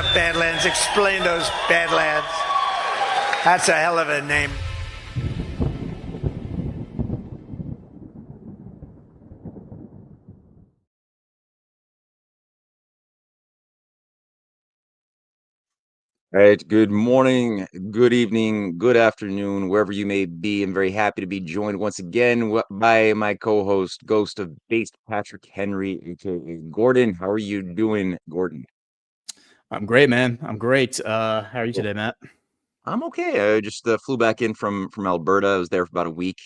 up, Badlands? Explain those Badlands. That's a hell of a name. All right, good morning, good evening, good afternoon, wherever you may be. I'm very happy to be joined once again by my co-host, Ghost of Based Patrick Henry, aka Gordon. How are you doing, Gordon? I'm great, man. I'm great. How are you today, Matt? I'm okay. I just flew back in from Alberta. I was there for about a week,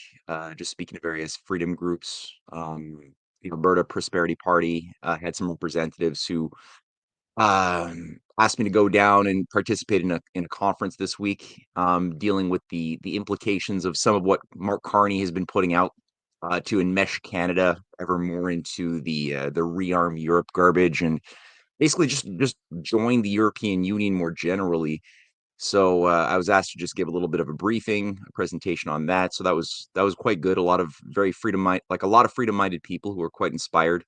just speaking to various freedom groups. The Alberta Prosperity Party had some representatives who asked me to go down and participate in a conference this week, dealing with the implications of some of what Mark Carney has been putting out to enmesh Canada ever more into the rearm Europe garbage, and basically just join the European Union more generally. So I was asked to just give a little bit of a briefing, a presentation on that. So that was quite good. A lot of very a lot of freedom-minded people who are quite inspired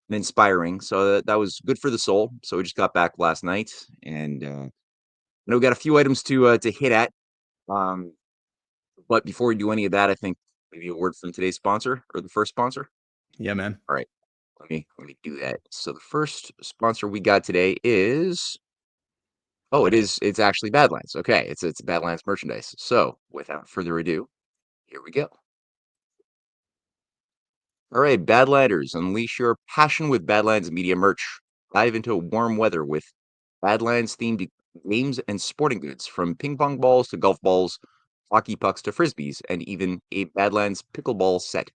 and inspiring. So that was good for the soul. So we just got back last night, and I know we got a few items to hit at. Um, but before we do any of that, I think maybe a word from today's sponsor or the first sponsor. Yeah, man. All right, let me do that. So the first sponsor we got today is it's actually Badlands. Okay, it's Badlands merchandise. So without further ado, here we go. All right, Badlanders, unleash your passion with Badlands Media merch. Dive into warm weather with Badlands themed games and sporting goods, from ping pong balls to golf balls, hockey pucks to frisbees, and even a Badlands pickleball set.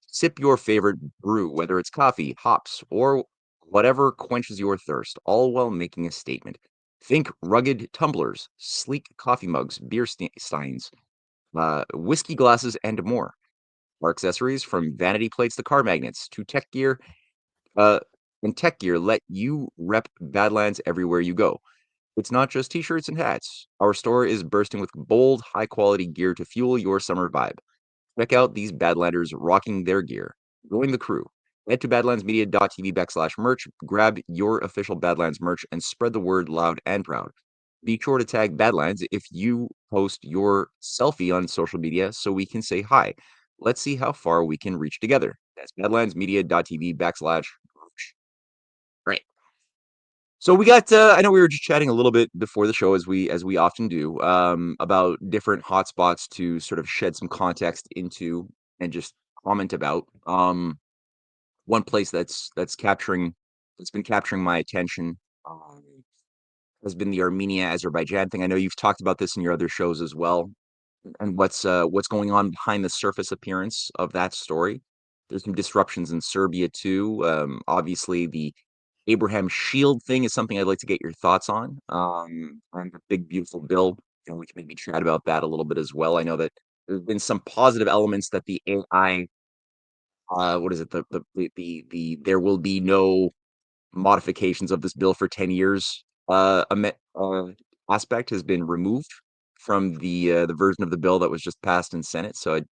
Sip your favorite brew, whether it's coffee, hops, or whatever quenches your thirst, all while making a statement. Think rugged tumblers, sleek coffee mugs, beer steins, whiskey glasses, and more. Our accessories, from vanity plates to car magnets to tech gear, uh, and tech gear, let you rep Badlands everywhere you go. It's not just t-shirts and hats. Our store is bursting with bold, high-quality gear to fuel your summer vibe. Check out these Badlanders rocking their gear. Join the crew. Head to badlandsmedia.tv/merch, grab your official Badlands merch, and spread the word loud and proud. Be sure to tag Badlands if you post your selfie on social media so we can say hi. Let's see how far we can reach together. That's badlandsmedia.tv/merch. Right. So we got I know we were just chatting a little bit before the show, as we often do, about different hotspots to sort of shed some context into and just comment about. One place that's been capturing my attention um, has been the Armenia Azerbaijan thing. I know you've talked about this in your other shows as well, and what's going on behind the surface appearance of that story. There's some disruptions in Serbia too. Obviously, the Abraham Shield thing is something I'd like to get your thoughts on. And the big beautiful bill, we can maybe chat about that a little bit as well. I know that there's been some positive elements that the AI, what is it, there will be no modifications of this bill for 10 years aspect has been removed from the version of the bill that was just passed in Senate. So I'm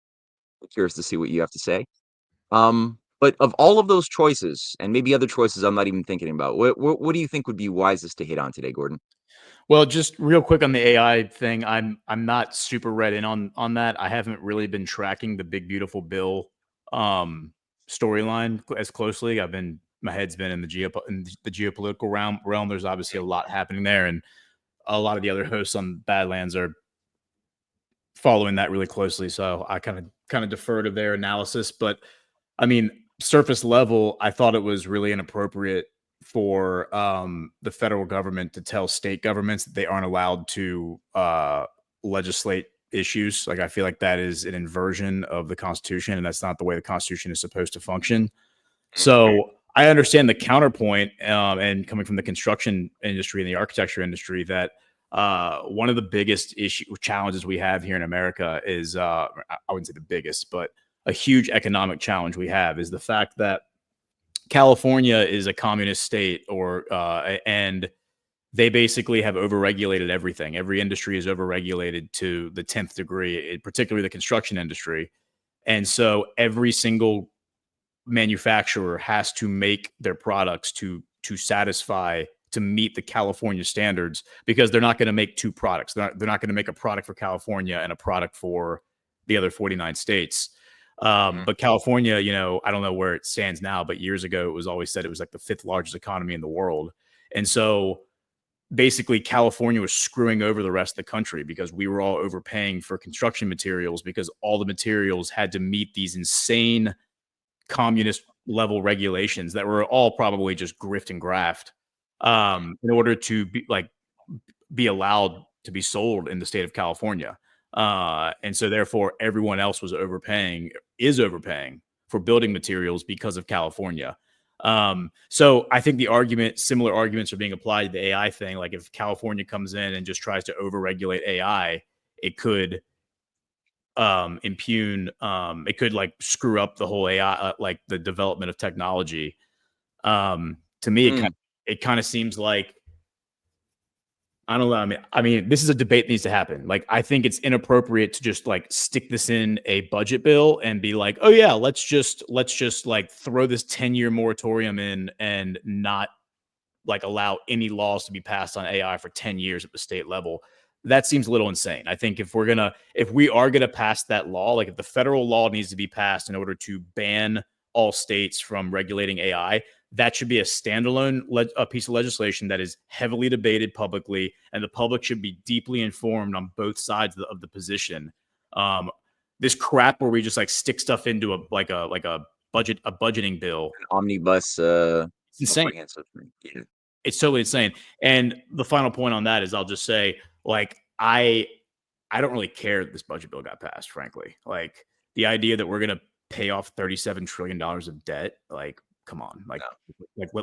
curious to see what you have to say. But of all of those choices, and maybe other choices I'm not even thinking about, what do you think would be wisest to hit on today, Gordon? Well, just real quick on the AI thing, I'm not super read in on that. I haven't really been tracking the big beautiful bill storyline as closely. My head's been in the geopolitical realm. There's obviously a lot happening there, and a lot of the other hosts on Badlands are following that really closely. So I kind of defer to their analysis. But I mean, surface level, I thought it was really inappropriate for the federal government to tell state governments that they aren't allowed to legislate issues. Like, I feel like that is an inversion of the Constitution, and that's not the way the Constitution is supposed to function. So I understand the counterpoint, and coming from the construction industry and the architecture industry, that one of the biggest challenges we have here in America is, I wouldn't say the biggest, but a huge economic challenge we have is the fact that California is a communist state, and they basically have overregulated everything. Every industry is overregulated to the 10th degree, particularly the construction industry. And so every single manufacturer has to make their products to satisfy to meet the California standards, because they're not going to make two products. They're not going to make a product for California and a product for the other 49 states. But California, you know, I don't know where it stands now, but years ago it was always said it was like the 5th largest economy in the world. And so basically California was screwing over the rest of the country because we were all overpaying for construction materials, because all the materials had to meet these insane communist level regulations that were all probably just grift and graft, in order to be allowed to be sold in the state of California. And so therefore everyone else is overpaying for building materials because of California. So I think similar arguments are being applied to the AI thing. Like if California comes in and just tries to overregulate AI, it could impugn, it could like screw up the whole AI, like the development of technology. To me, it kind of seems like, I don't know. I mean, this is a debate that needs to happen. Like, I think it's inappropriate to just like stick this in a budget bill and be like, oh yeah, let's just like throw this 10-year moratorium in and not like allow any laws to be passed on AI for 10 years at the state level. That seems a little insane. I think if we are gonna pass that law, like if the federal law needs to be passed in order to ban all states from regulating AI, that should be a standalone piece of legislation that is heavily debated publicly, and the public should be deeply informed on both sides of the position. This crap where we just like stick stuff into a budgeting bill, An omnibus, it's insane. Yeah. It's totally insane. And the final point on that is, I'll just say, like, I don't really care that this budget bill got passed, frankly. Like, the idea that we're gonna pay off $37 trillion of debt, like, come on,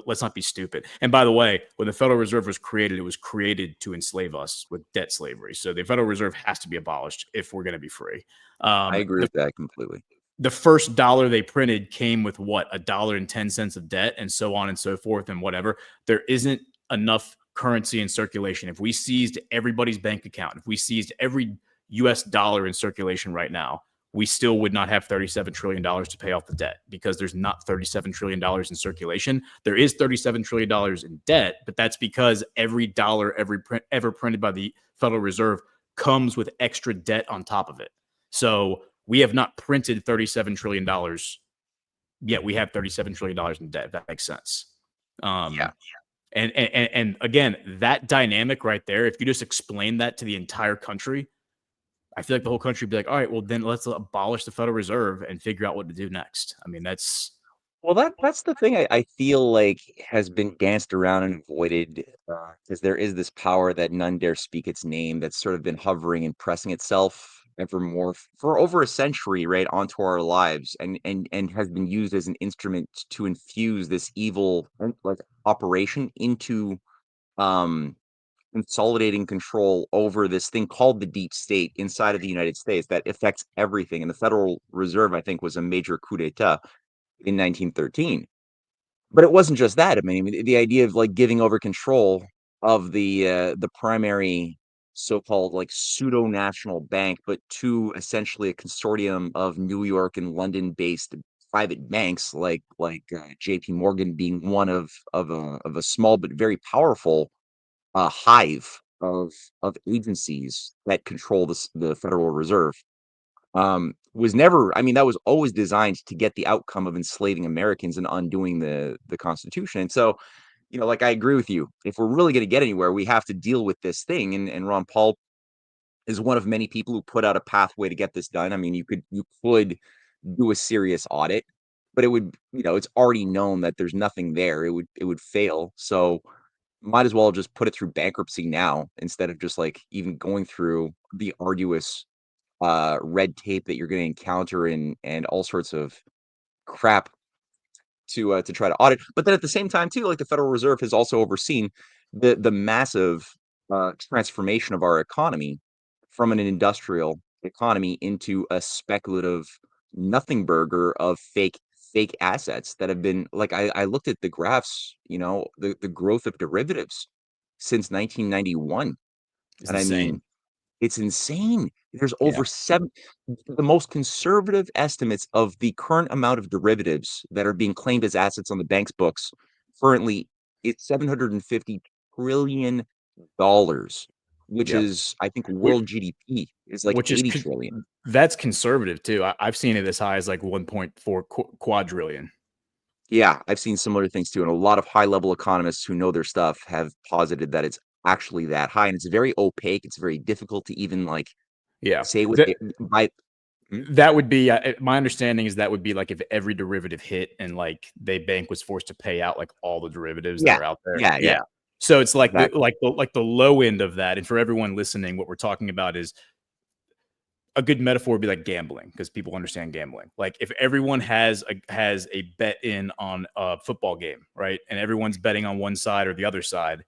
let's not be stupid. And by the way, when the Federal Reserve was created, it was created to enslave us with debt slavery. So the Federal Reserve has to be abolished if we're going to be free. I agree with that completely. The first dollar they printed came with what, $1.10 of debt, and so on and so forth, and whatever. There isn't enough currency in circulation. If we seized everybody's bank account, if we seized every US dollar in circulation right now, we still would not have $37 trillion to pay off the debt, because there's not $37 trillion in circulation. There is $37 trillion in debt, but that's because every dollar ever printed by the Federal Reserve comes with extra debt on top of it. So we have not printed $37 trillion yet. We have $37 trillion in debt, if that makes sense. Yeah. And again, that dynamic right there, if you just explain that to the entire country, I feel like the whole country would be like, all right, well, then let's abolish the Federal Reserve and figure out what to do next. I mean, that's the thing I feel like has been danced around and avoided, because there is this power that none dare speak its name that's sort of been hovering and pressing itself ever more for over a century, right, onto our lives, and has been used as an instrument to infuse this evil like operation into um consolidating control over this thing called the deep state inside of the United States that affects everything. And the Federal Reserve, I think, was a major coup d'etat in 1913. But it wasn't just that. I mean, the idea of like giving over control of the primary so-called like pseudo national bank, but to essentially a consortium of New York and London-based private banks, J.P. Morgan being one of a small but very powerful hive of agencies that control the Federal Reserve. Was never, I mean, that was always designed to get the outcome of enslaving Americans and undoing the Constitution. And so, you know, like I agree with you. If we're really going to get anywhere, we have to deal with this thing. And Ron Paul is one of many people who put out a pathway to get this done. I mean, you could do a serious audit, but it would, you know, it's already known that there's nothing there. It would fail. So might as well just put it through bankruptcy now instead of just like even going through the arduous red tape that you're going to encounter and all sorts of crap to try to audit. But then at the same time too, like the Federal Reserve has also overseen the massive transformation of our economy from an industrial economy into a speculative nothing burger of fake assets that have been like I looked at the graphs, you know, the growth of derivatives since 1991. it's And I insane. mean, it's insane. There's Yeah. over the most conservative estimates of the current amount of derivatives that are being claimed as assets on the bank's books currently, it's $750 trillion, which Yep. is, I think, Which, world GDP is like which is 80 trillion. that's conservative too. I've seen it as high as like 1.4 quadrillion. Yeah, I've seen similar things too, and a lot of high-level economists who know their stuff have posited that it's actually that high, and it's very opaque. It's very difficult to even like Yeah. say what That it, by. Hmm? that would be my understanding is that would be like if every derivative hit and like they bank was forced to pay out like all the derivatives that Yeah, are out there. yeah, Yeah. So it's like exactly. the low end of that. And for everyone listening, what we're talking about is a good metaphor would be like gambling because people understand gambling. Like if everyone has a bet in on a football game, right? And everyone's betting on one side or the other side,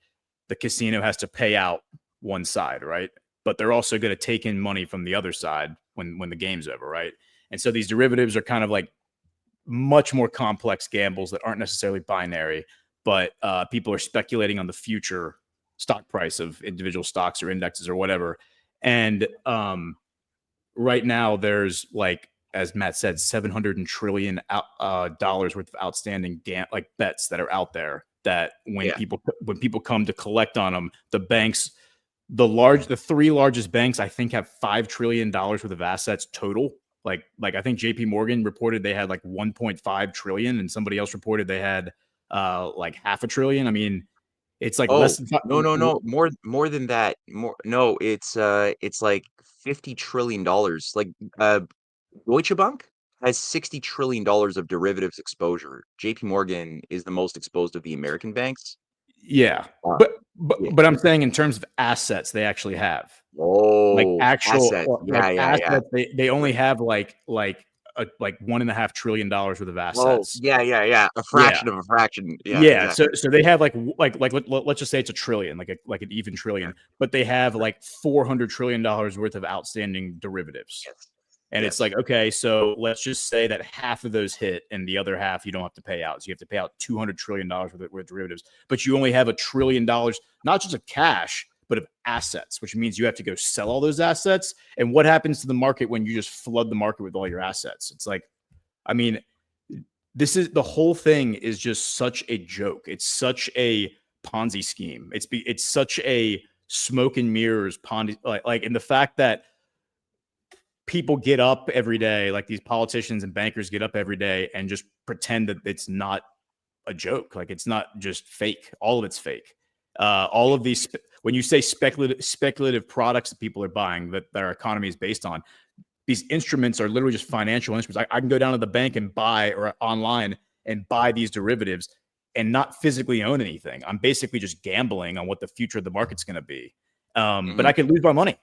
the casino has to pay out one side, right? But they're also going to take in money from the other side when the game's over, right? And so these derivatives are kind of like much more complex gambles that aren't necessarily binary, but people are speculating on the future stock price of individual stocks or indexes or whatever. And right now there's like, as Matt said, 700 trillion dollars worth of outstanding like bets that are out there that when Yeah. people come to collect on them, the banks, the three largest banks, I think have $5 trillion worth of assets total. Like I think JP Morgan reported they had like 1.5 trillion and somebody else reported they had like half a trillion. I mean, it's like less Oh, than no, more than that. More no, it's like $50 trillion. Like Deutsche Bank has $60 trillion of derivatives exposure. JP Morgan is the most exposed of the American banks. yeah. Uh, But yeah. I'm saying in terms of assets they actually have. Like Oh, assets. actual like Yeah. assets, they only Right. have like $1.5 trillion worth of Oh, assets. yeah. A Yeah. fraction of a fraction. Yeah, Yeah, so exactly. they have let's just say it's a trillion, like an even Yeah. trillion, but they have like $400 trillion worth of outstanding derivatives. Yes. And it's Yes. like, okay, so let's just say that half of those hit and the other half you don't have to pay out. So you have to pay out $200 trillion worth of derivatives, but you only have $1 trillion, not just of cash, but of assets, which means you have to go sell all those assets. And what happens to the market when you just flood the market with all your assets? It's like, I mean, the whole thing is just such a joke. It's such a Ponzi scheme. It's such a smoke and mirrors Ponzi, like and the fact that people get up every day, like these politicians and bankers get up every day and just pretend that it's not a joke. Like it's not just fake. All of it's fake. All of these, when you say speculative products that people are buying that our economy is based on, these instruments are literally just financial instruments. I can go down to the bank and buy or online and buy these derivatives and not physically own anything. I'm basically just gambling on what the future of the market's going to be. But Hmm. I could lose my money.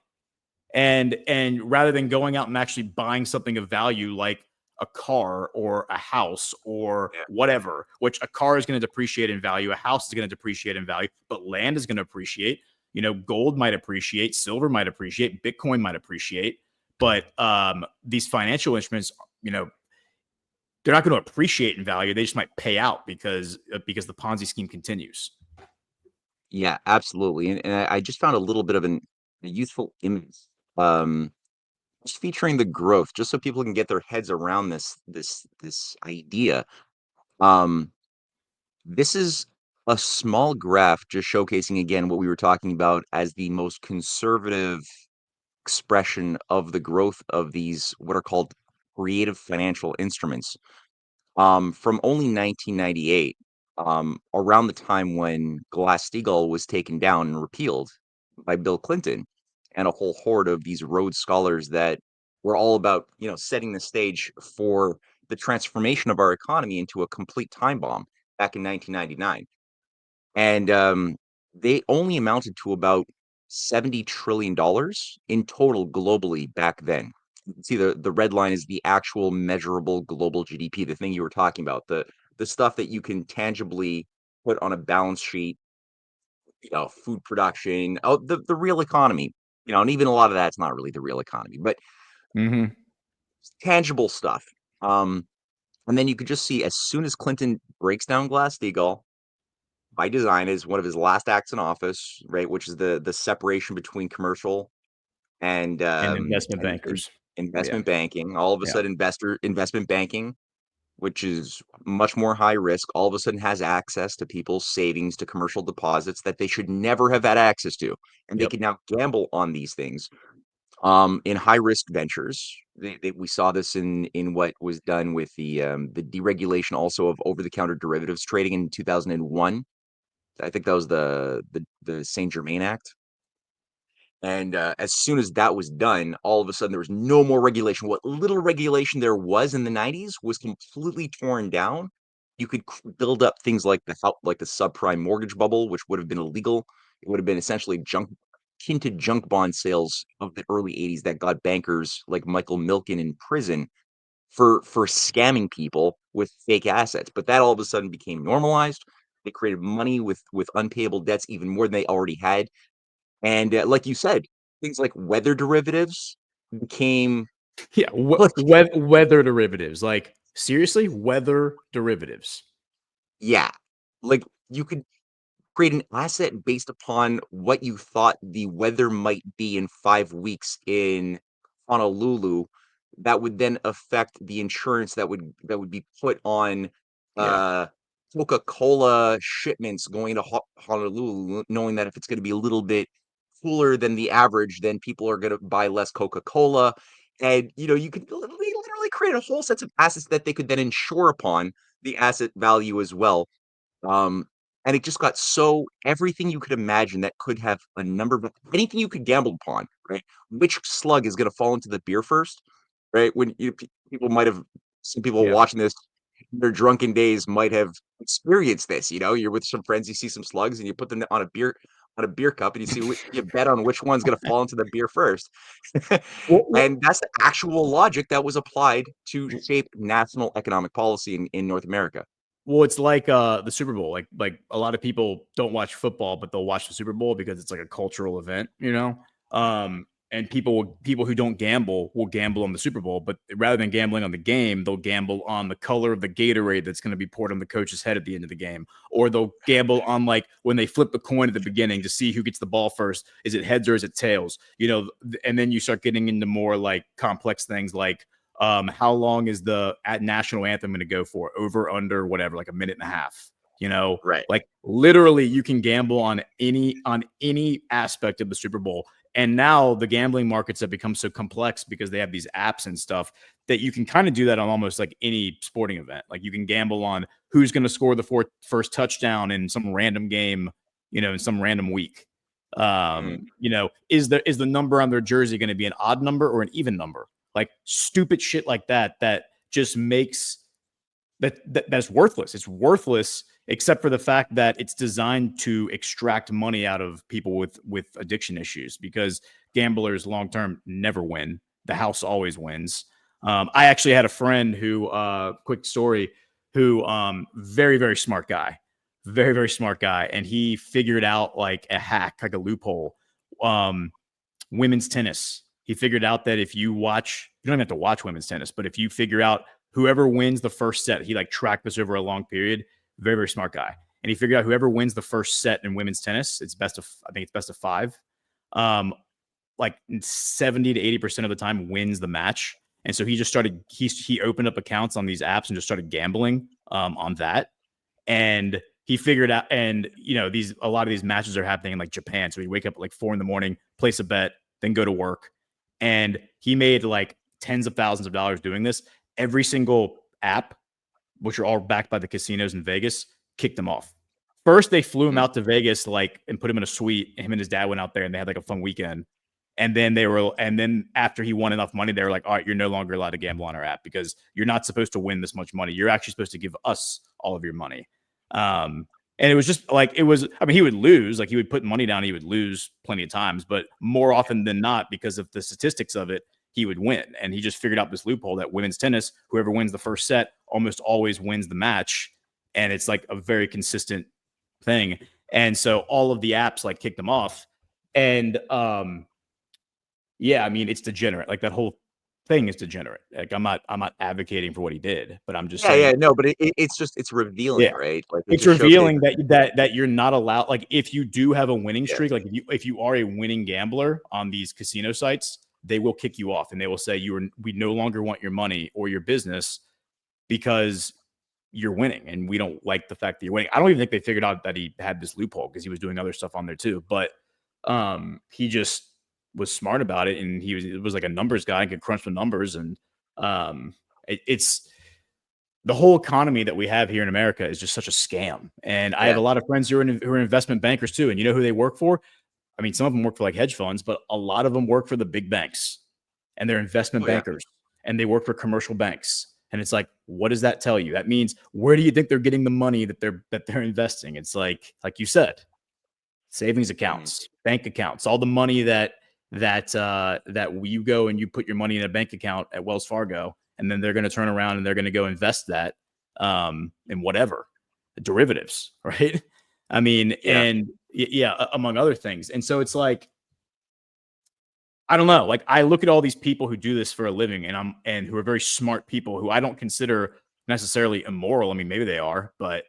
And rather than going out and actually buying something of value like a car or a house or Yeah. whatever, which a car is going to depreciate in value, a house is going to depreciate in value, but land is going to appreciate. Gold might appreciate, silver might appreciate, Bitcoin might appreciate, but these financial instruments, you know, they're not going to appreciate in value. They just might pay out because the Ponzi scheme continues. Yeah, absolutely. And I just found a little bit of a useful image, um, just featuring the growth, just so people can get their heads around this idea. Um, this is a small graph just showcasing again what we were talking about as the most conservative expression of the growth of these what are called creative financial instruments. From only 1998, around the time when Glass-Steagall was taken down and repealed by Bill Clinton, and a whole horde of these Rhodes Scholars that were all about, setting the stage for the transformation of our economy into a complete time bomb back in 1999. And they only amounted to about $70 trillion in total globally back then. You can see the red line is the actual measurable global GDP, the thing you were talking about, the stuff that you can tangibly put on a balance sheet, food production, the real economy, and even a lot of that's not really the real economy, but Mm-hmm. tangible stuff. Um, and then you could just see as soon as Clinton breaks down Glass-Steagall, by design is one of his last acts in office, right? Which is the separation between commercial and And investment and bankers. Yeah. investment banking. All of a Yeah. sudden, investment banking which is much more high risk, all of a sudden has access to people's savings, to commercial deposits that they should never have had access to, and they Yep. can now gamble on these things. In high risk ventures, we saw this in what was done with the deregulation also of over the counter derivatives trading in 2001. I think that was the Saint Germain Act. And as soon as that was done, all of a sudden there was no more regulation. What little regulation there was in the 90s was completely torn down. You could build up things like the subprime mortgage bubble, which would have been illegal. It would have been essentially akin to junk bond sales of the early 80s that got bankers like Michael Milken in prison for scamming people with fake assets. But that all of a sudden became normalized. They created money with unpayable debts even more than they already had. And, like you said, things like weather derivatives became Yeah, like weather derivatives. Like seriously, weather derivatives. yeah, like, you could create an asset based upon what you thought the weather might be in 5 weeks in Honolulu, that would then affect the insurance that would be put on, Yeah. uh, Coca-Cola shipments going to Honolulu, knowing that if it's gonna be a little bit cooler than the average, then people are gonna buy less Coca-Cola, and, you could they literally create a whole sets of assets that they could then insure upon the asset value as well. Um, and it just got so everything you could imagine that could have a number of anything you could gamble upon, right? Which slug is gonna fall into the beer first, right? When people might have some people Yeah. watching this in their drunken days might have experienced this, you're with some friends, you see some slugs and you put them on a beer cup and you see you bet on which one's gonna fall into the beer first. Well, And that's the actual logic that was applied to shape national economic policy in North America. Well, it's like the Super Bowl. Like a lot of people don't watch football, but they'll watch the Super Bowl because it's like a cultural event, you know. And people who don't gamble will gamble on the Super Bowl, but rather than gambling on the game, they'll gamble on the color of the Gatorade that's going to be poured on the coach's head at the end of the game, or they'll gamble on like when they flip the coin at the beginning to see who gets the ball first. Is it heads or is it tails? And then you start getting into more like complex things like how long is the national anthem going to go for? Over, under, whatever, like a minute and a half. Right. Like literally, you can gamble on any aspect of the Super Bowl. And now the gambling markets have become so complex because they have these apps and stuff that you can kind of do that on almost like any sporting event. Like you can gamble on who's going to score the first touchdown in some random game, in some random week. Mm. Is the number on their jersey going to be an odd number or an even number? Like stupid shit like that just makes that's worthless. It's worthless except for the fact that it's designed to extract money out of people with addiction issues, because gamblers long term never win. The house always wins. I actually had a friend who quick story, who very, very smart guy, very, very smart guy, and he figured out like a hack, like a loophole. Women's tennis. He figured out that if you don't even have to watch women's tennis, but if you figure out whoever wins the first set, he like tracked this over a long period. Very, very smart guy. And he figured out whoever wins the first set in women's tennis, I think it's best of 5. Like 70 to 80% of the time wins the match. And so he just started, he opened up accounts on these apps and just started gambling on that. And he figured out, and a lot of these matches are happening in like Japan. So he'd wake up at like 4 a.m, place a bet, then go to work. And he made like tens of thousands of dollars doing this. Every single app, which are all backed by the casinos in Vegas, kicked him off. First, they flew him out to Vegas, and put him in a suite. Him and his dad went out there and they had like a fun weekend. And then after he won enough money, they were like, all right, you're no longer allowed to gamble on our app because you're not supposed to win this much money. You're actually supposed to give us all of your money. And it was just like, he would lose, like he would put money down, he would lose plenty of times, but more often than not, because of the statistics of it, he would win. And he just figured out this loophole that women's tennis, whoever wins the first set almost always wins the match. And it's like a very consistent thing. And so all of the apps like kicked them off. And yeah, I mean, it's degenerate. Like that whole thing is degenerate. Like I'm not advocating for what he did, but I'm just saying, No, but it's revealing, yeah, right? Like, it it's just showcases revealing that you're not allowed. Like if you do have a winning streak, like if you are a winning gambler on these casino sites, they will kick you off and they will say we no longer want your money or your business because you're winning, and we don't like the fact that you're winning. I don't even think they figured out that he had this loophole because he was doing other stuff on there too. But he just was smart about it, and it was like a numbers guy and could crunch the numbers. And it's the whole economy that we have here in America is just such a scam. And I have a lot of friends who are investment bankers too. And you know who they work for? I mean, some of them work for like hedge funds, but a lot of them work for the big banks, and they're investment bankers, and they work for commercial banks. And it's like, what does that tell you? That means, where do you think they're getting the money that they're investing? It's like you said, savings accounts, bank accounts, all the money that you go and you put your money in a bank account at Wells Fargo, and then they're going to turn around and they're going to go invest that in whatever derivatives, right? I mean, and among other things. And so it's like, I don't know. Like, I look at all these people who do this for a living, and who are very smart people who I don't consider necessarily immoral. I mean, maybe they are, but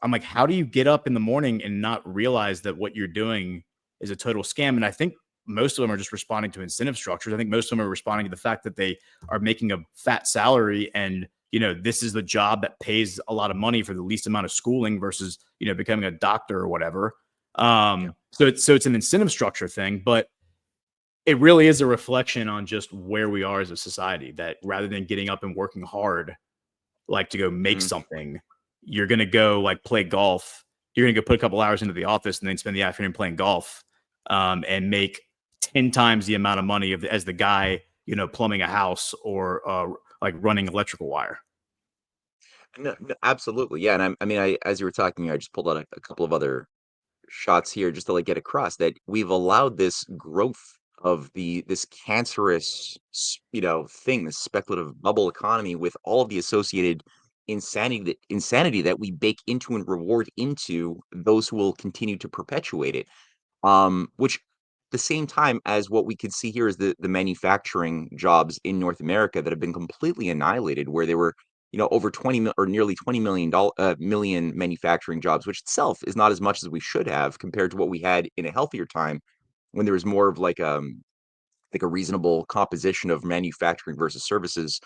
I'm like, how do you get up in the morning and not realize that what you're doing is a total scam? And I think most of them are just responding to incentive structures. I think most of them are responding to the fact that they are making a fat salary, and this is the job that pays a lot of money for the least amount of schooling versus becoming a doctor or whatever. So it's an incentive structure thing, but it really is a reflection on just where we are as a society, that rather than getting up and working hard, like to go make something, you're going to go like play golf. You're going to go put a couple hours into the office and then spend the afternoon playing golf, and make 10 times the amount of money as the guy, plumbing a house or like running electrical wire. No, absolutely. Yeah. And as you were talking, I just pulled out a couple of other shots here just to like get across that we've allowed this growth of this cancerous, thing, this speculative bubble economy, with all of the associated insanity that we bake into and reward into those who will continue to perpetuate it. Which, at the same time as what we could see here is the manufacturing jobs in North America that have been completely annihilated, where there were, over 20 or nearly 20 million manufacturing jobs, which itself is not as much as we should have compared to what we had in a healthier time, when there was more of like a reasonable composition of manufacturing versus services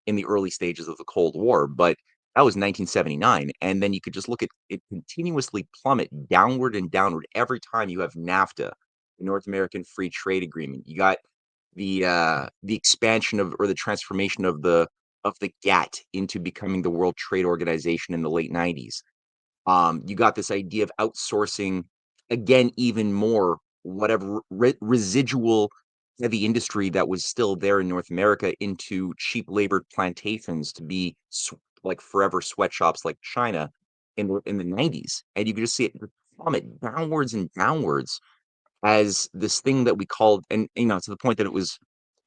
in the early stages of the Cold War. But that was 1979, and then you could just look at it continuously plummet downward and downward every time you have NAFTA, the North American Free Trade Agreement. You got the expansion of, or the transformation of the GATT into becoming the World Trade Organization in the late 90s. You got this idea of outsourcing, again, even more, whatever residual heavy industry that was still there in North America, into cheap labored plantations to be like forever sweatshops like China in the 90s. And you could just see it plummet downwards and downwards as this thing that we called, and to the point that it was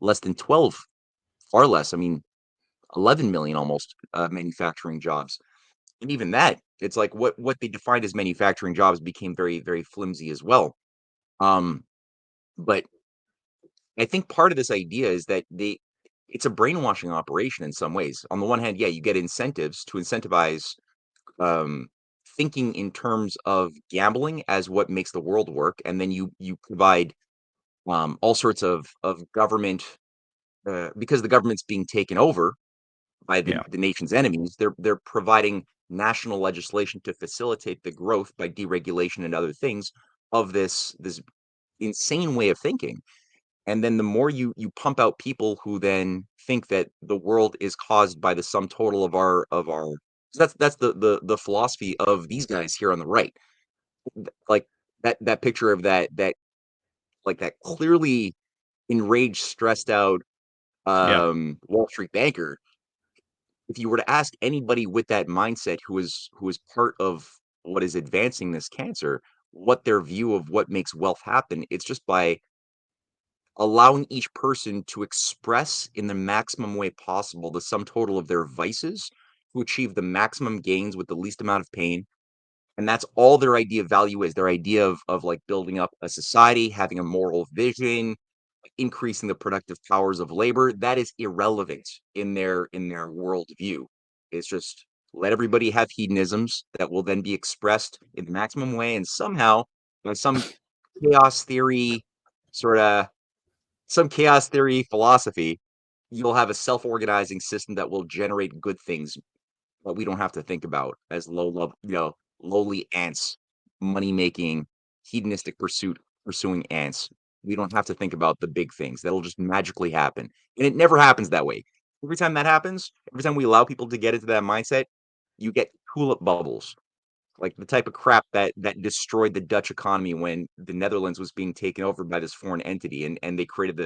less than 12, far less, 11 million almost, manufacturing jobs. And even that, it's like what they defined as manufacturing jobs became very, very flimsy as well. But I think part of this idea is that it's a brainwashing operation in some ways. On the one hand, yeah, you get incentives to incentivize um, thinking in terms of gambling as what makes the world work, and then you provide all sorts of government, because the government's being taken over by the nation's enemies. They're providing national legislation to facilitate the growth by deregulation and other things of this insane way of thinking. And then the more you pump out people who then think that the world is caused by the sum total of our, so that's the philosophy of these guys here on the right. Like that picture of that like that clearly enraged, stressed out Wall Street banker. If you were to ask anybody with that mindset who is part of what is advancing this cancer, what their view of what makes wealth happen, it's just by allowing each person to express in the maximum way possible the sum total of their vices to achieve the maximum gains with the least amount of pain. And that's all their idea of value is. Their idea of like building up a society, having a moral vision, increasing the productive powers of labor, that is irrelevant in their worldview. It's just let everybody have hedonisms that will then be expressed in the maximum way, and somehow, by chaos theory sort of some chaos theory philosophy, you'll have a self-organizing system that will generate good things that we don't have to think about as low level, lowly ants, money making, hedonistic pursuing ants. We don't have to think about the big things. That'll just magically happen. And it never happens that way. Every time that happens, every time we allow people to get into that mindset, you get tulip bubbles, like the type of crap that destroyed the Dutch economy when the Netherlands was being taken over by this foreign entity, and they created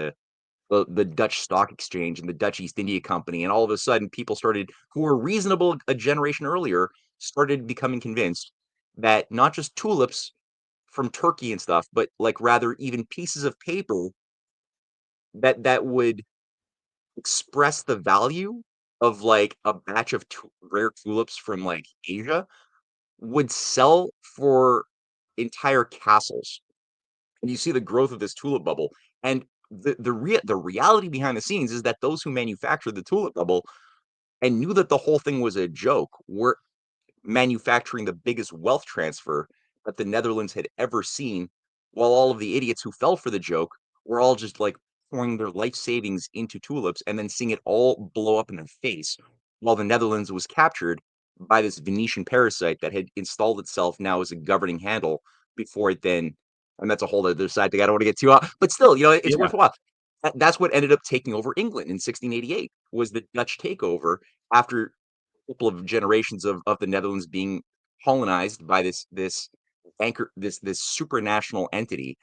the Dutch Stock Exchange and the Dutch East India Company, and all of a sudden people started who were reasonable a generation earlier started becoming convinced that not just tulips from Turkey and stuff, but like rather even pieces of paper that would express the value of like a batch of rare tulips from like Asia would sell for entire castles. And you see the growth of this tulip bubble. And the reality behind the scenes is that those who manufactured the tulip bubble and knew that the whole thing was a joke were manufacturing the biggest wealth transfer that the Netherlands had ever seen, while all of the idiots who fell for the joke were all just like pouring their life savings into tulips and then seeing it all blow up in their face, while the Netherlands was captured by this Venetian parasite that had installed itself now as a governing handle before it then, and that's a whole other side thing. I don't want to get too off, but still, it's Yeah. worthwhile. That's what ended up taking over England in 1688 was the Dutch takeover after couple of generations of the Netherlands being colonized by this anchor this supranational entity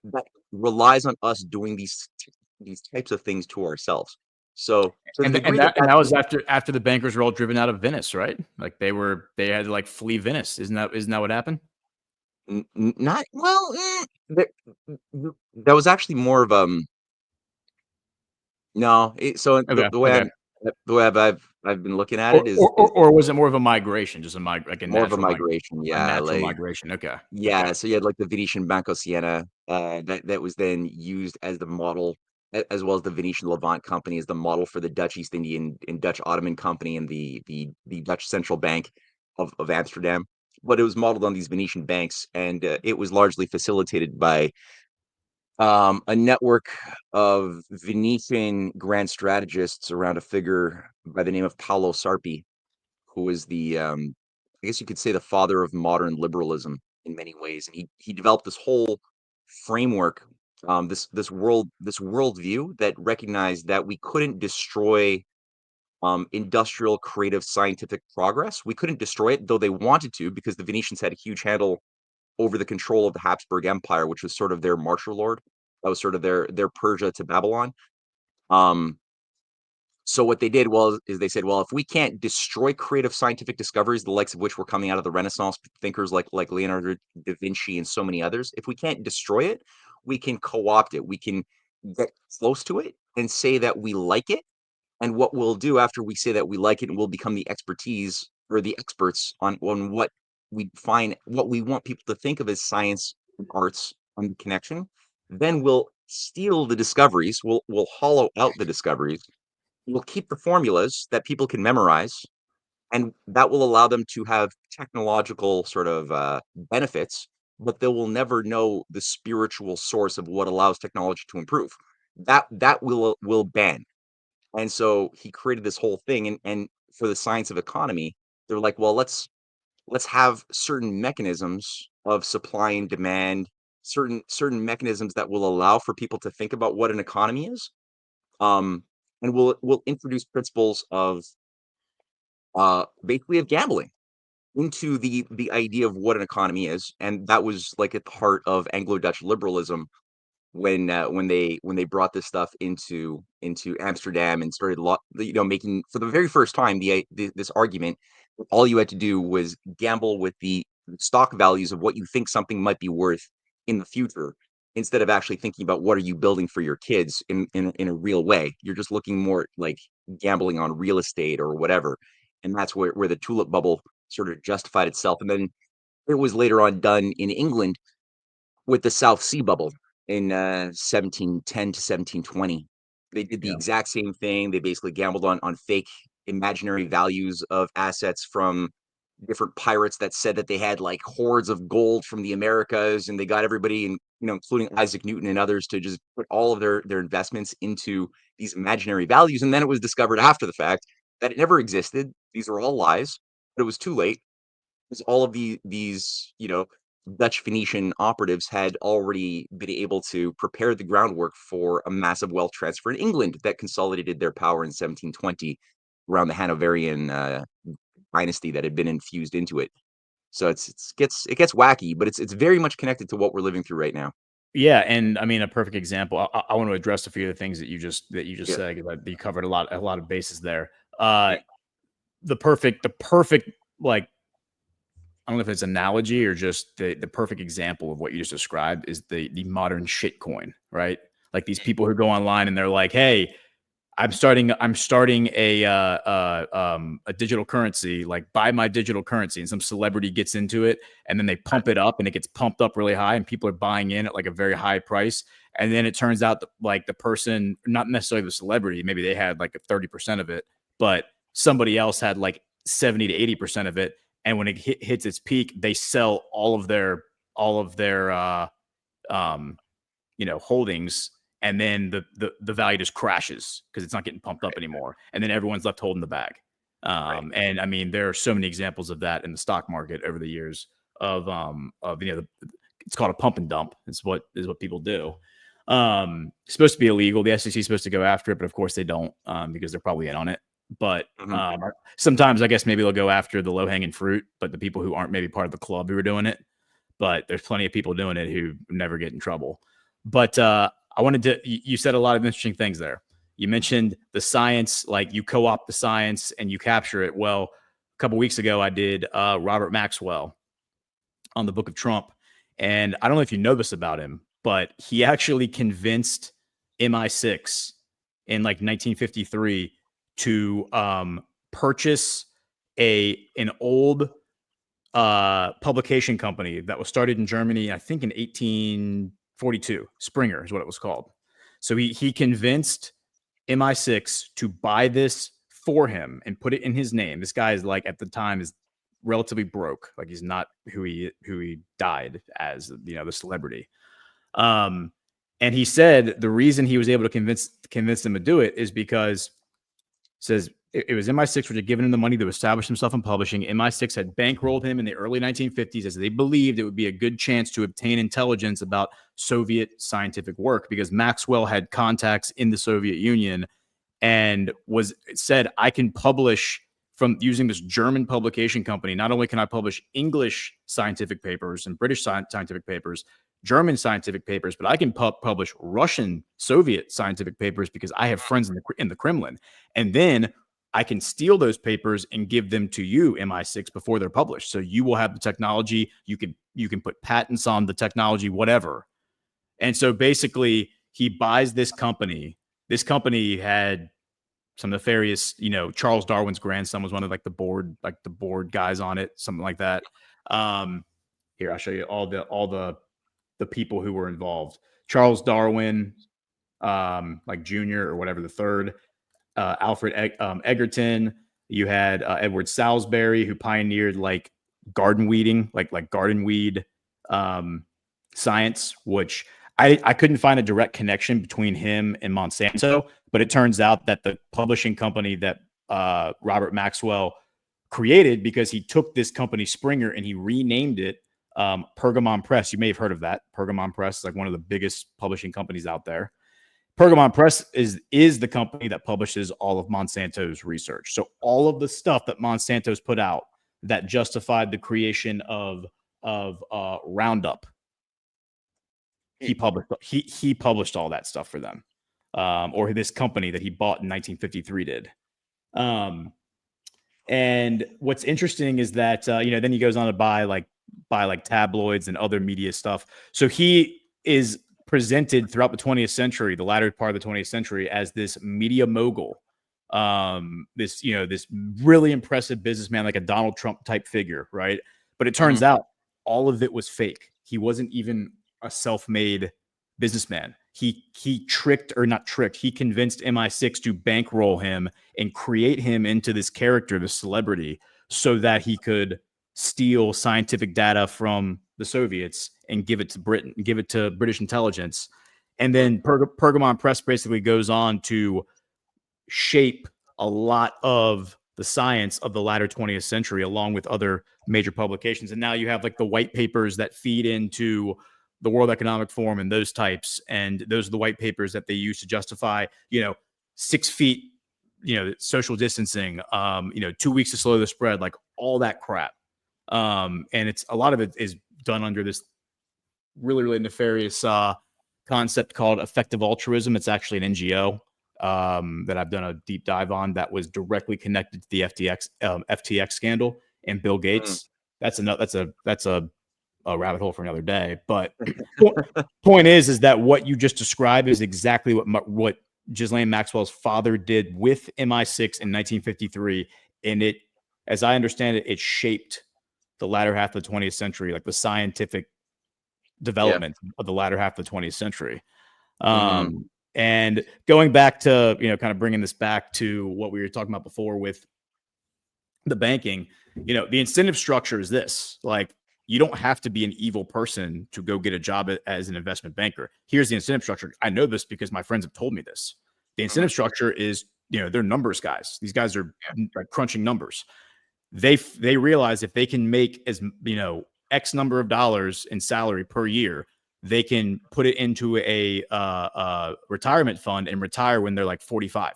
that relies on us doing these types of things to ourselves. So to the And degree that and that that was after the bankers were all driven out of Venice, right? Like they had to like flee Venice. Isn't that what happened? not well, that was actually more of no. So Okay, okay. the way I've been looking at it is Or was it more of a migration, just like a more of a natural migration. a Yeah, natural like migration? Okay, okay. yeah, so you had like the Venetian Banco Siena, that was then used as the model, as well as the Venetian Levant Company as the model for the Dutch East Indian and Dutch Ottoman Company and the Dutch Central Bank of Amsterdam. But it was modeled on these Venetian banks, and it was largely facilitated by a network of Venetian grand strategists around a figure by the name of Paolo Sarpi, who was I guess you could say the father of modern liberalism in many ways, and he developed this whole framework, this worldview that recognized that we couldn't destroy industrial, creative, scientific progress. We couldn't destroy it, though they wanted to, because the Venetians had a huge handle over the control of the Habsburg Empire, which was sort of their martial lord. That was sort of their Persia to Babylon. Um, so what they did was is they said, well, if we can't destroy creative scientific discoveries, the likes of which were coming out of the Renaissance thinkers like Leonardo da Vinci and so many others, if we can't destroy it, we can co-opt it. We can get close to it and say that we like it. And what we'll do after we say that we like it, and we'll become the expertise or the experts on what we find, what we want people to think of as science and arts and connection. Then we'll steal the discoveries. We'll hollow out the discoveries. We'll keep the formulas that people can memorize, and that will allow them to have technological sort of benefits, but they will never know the spiritual source of what allows technology to improve. That will ban. And so he created this whole thing, and for the science of economy, they're like, well, let's have certain mechanisms of supply and demand, certain mechanisms that will allow for people to think about what an economy is, um, and we'll introduce principles of basically of gambling into the idea of what an economy is, and that was like at the heart of Anglo-Dutch liberalism when they brought this stuff into Amsterdam and started making for the very first time this argument. All you had to do was gamble with the stock values of what you think something might be worth in the future, instead of actually thinking about what are you building for your kids in a real way. You're just looking more like gambling on real estate or whatever, and that's where the tulip bubble sort of justified itself. And then it was later on done in England with the South Sea Bubble in 1710 to 1720. They did the Yeah. exact same thing. They basically gambled on fake imaginary values of assets from different pirates that said that they had like hordes of gold from the Americas, and they got everybody, and including Isaac Newton and others, to just put all of their investments into these imaginary values. And then it was discovered after the fact that it never existed. These are all lies, but it was too late because all of these, Dutch Phoenician operatives had already been able to prepare the groundwork for a massive wealth transfer in England that consolidated their power in 1720 around the Hanoverian dynasty that had been infused into it. So it gets wacky, but it's very much connected to what we're living through right now. Yeah, and I mean, a perfect example. I want to address a few of the things that you just Yeah. said, 'cause you covered a lot of bases there. The perfect like, I don't know if it's analogy or just the perfect example of what you just described is the modern shitcoin, right? Like these people who go online and they're like, "Hey, I'm starting a digital currency, like buy my digital currency," and some celebrity gets into it, and then they pump it up, and it gets pumped up really high, and people are buying in at like a very high price, and then it turns out that like the person, not necessarily the celebrity, maybe they had like a 30% of it, but somebody else had like 70 to 80% of it, and when it hits its peak, they sell all of their um, holdings, and then the value just crashes because it's not getting pumped up anymore, and then everyone's left holding the bag. And I mean, there are so many examples of that in the stock market over the years of it's called a pump and dump. It's what people do. It's supposed to be illegal. The SEC is supposed to go after it, but of course they don't, because they're probably in on it. But sometimes I guess maybe they'll go after the low hanging fruit, but the people who aren't maybe part of the club who are doing it. But there's plenty of people doing it who never get in trouble. But I wanted to, you said a lot of interesting things there. You mentioned the science, like you co-opt the science and you capture it. Well, a couple weeks ago, I did Robert Maxwell on the Book of Trump. And I don't know if you know this about him, but he actually convinced MI6 in like 1953 to purchase an old publication company that was started in Germany, I think in 1842. Springer is what it was called. So he convinced MI6 to buy this for him and put it in his name. This guy is like at the time is relatively broke, like he's not who he died as, the celebrity. And he said the reason he was able to convince them to do it is because, says it was MI6 which had given him the money to establish himself in publishing. MI6 had bankrolled him in the early 1950s as they believed it would be a good chance to obtain intelligence about Soviet scientific work, because Maxwell had contacts in the Soviet Union and said, I can publish from using this German publication company. Not only can I publish English scientific papers and British scientific papers, German scientific papers, but I can publish Russian, Soviet scientific papers because I have friends in the Kremlin. And then I can steal those papers and give them to you, MI6, before they're published. So you will have the technology. You can put patents on the technology, whatever. And so basically, he buys this company. This company had some nefarious, Charles Darwin's grandson was one of the board guys on it, something like that. Here, I'll show you all the people who were involved. Charles Darwin, like Jr. or whatever, the third, Alfred Egerton. You had Edward Salisbury, who pioneered like garden weeding, like garden weed science, which I couldn't find a direct connection between him and Monsanto, but it turns out that the publishing company that Robert Maxwell created, because he took this company Springer and he renamed it Pergamon Press. You may have heard of that. Pergamon Press is like one of the biggest publishing companies out there. Pergamon Press is the company that publishes all of Monsanto's research. So all of the stuff that Monsanto's put out that justified the creation of Roundup, he published all that stuff for them, or this company that he bought in 1953 did. And what's interesting is that then he goes on to buy tabloids and other media stuff. So he is presented throughout the 20th century, the latter part of the 20th century, as this media mogul, this really impressive businessman, like a Donald Trump type figure, right? But it turns out all of it was fake. He wasn't even a self-made businessman. He convinced MI6 to bankroll him and create him into this character, this celebrity, so that he could steal scientific data from the Soviets and give it to Britain, give it to British intelligence. And then Pergamon Press basically goes on to shape a lot of the science of the latter 20th century, along with other major publications. And now you have like the white papers that feed into the World Economic Forum and those types. And those are the white papers that they use to justify, 6 feet, social distancing, 2 weeks to slow the spread, like all that crap. And it's a lot of it is done under this really, really nefarious concept called effective altruism. It's actually an NGO that I've done a deep dive on that was directly connected to the FTX scandal and Bill Gates. That's a rabbit hole for another day. But point is that what you just described is exactly what Ghislaine Maxwell's father did with MI6 in 1953, and it, as I understand it, it shaped the latter half of the 20th century, like the scientific development of the latter half of the 20th century. And going back to, kind of bringing this back to what we were talking about before with the banking, the incentive structure is this: like, you don't have to be an evil person to go get a job as an investment banker. Here's the incentive structure. I know this because my friends have told me this. The incentive structure is, they're numbers guys. These guys are like crunching numbers. They realize if they can make X number of dollars in salary per year, they can put it into a retirement fund and retire when they're like 45.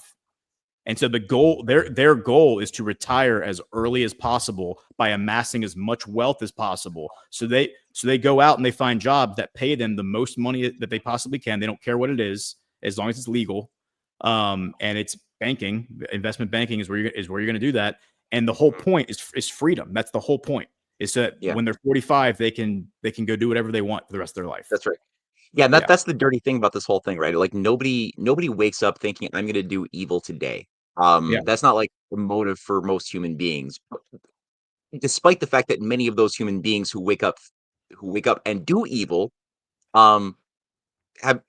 And so the goal, their goal is to retire as early as possible by amassing as much wealth as possible. So they go out and they find jobs that pay them the most money that they possibly can. They don't care what it is, as long as it's legal. And it's banking. Investment banking is where you're going to do that. And the whole point is freedom. That's the whole point. Is that when they're 45, they can go do whatever they want for the rest of their life. That's right. Yeah, that's the dirty thing about this whole thing, right? Like nobody wakes up thinking I'm going to do evil today. That's not like the motive for most human beings. Despite the fact that many of those human beings who wake up and do evil, have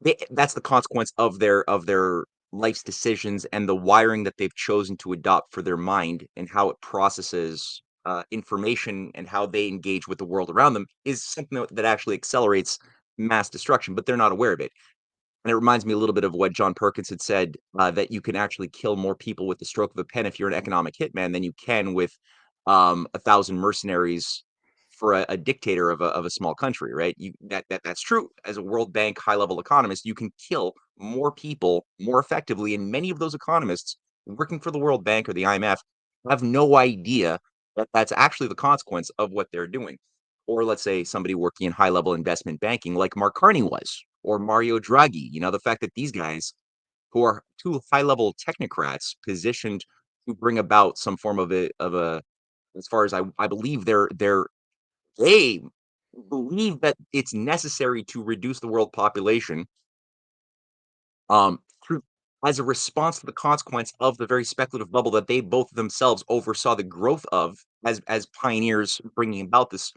that's the consequence of their life's decisions and the wiring that they've chosen to adopt for their mind and how it processes information and how they engage with the world around them is something that actually accelerates mass destruction, but they're not aware of it. And it reminds me a little bit of what John Perkins had said, that you can actually kill more people with the stroke of a pen if you're an economic hitman than you can with 1,000 mercenaries for a dictator of a small country, right? That's true. As a World Bank high-level economist, you can kill more people more effectively, and many of those economists working for the World Bank or the IMF have no idea that that's actually the consequence of what they're doing. Or let's say somebody working in high-level investment banking like Mark Carney was, or Mario Draghi. The fact that these guys, who are two high-level technocrats positioned to bring about some form of a, as far as I believe, they believe that it's necessary to reduce the world population, through as a response to the consequence of the very speculative bubble that they both themselves oversaw the growth of as pioneers, bringing about this,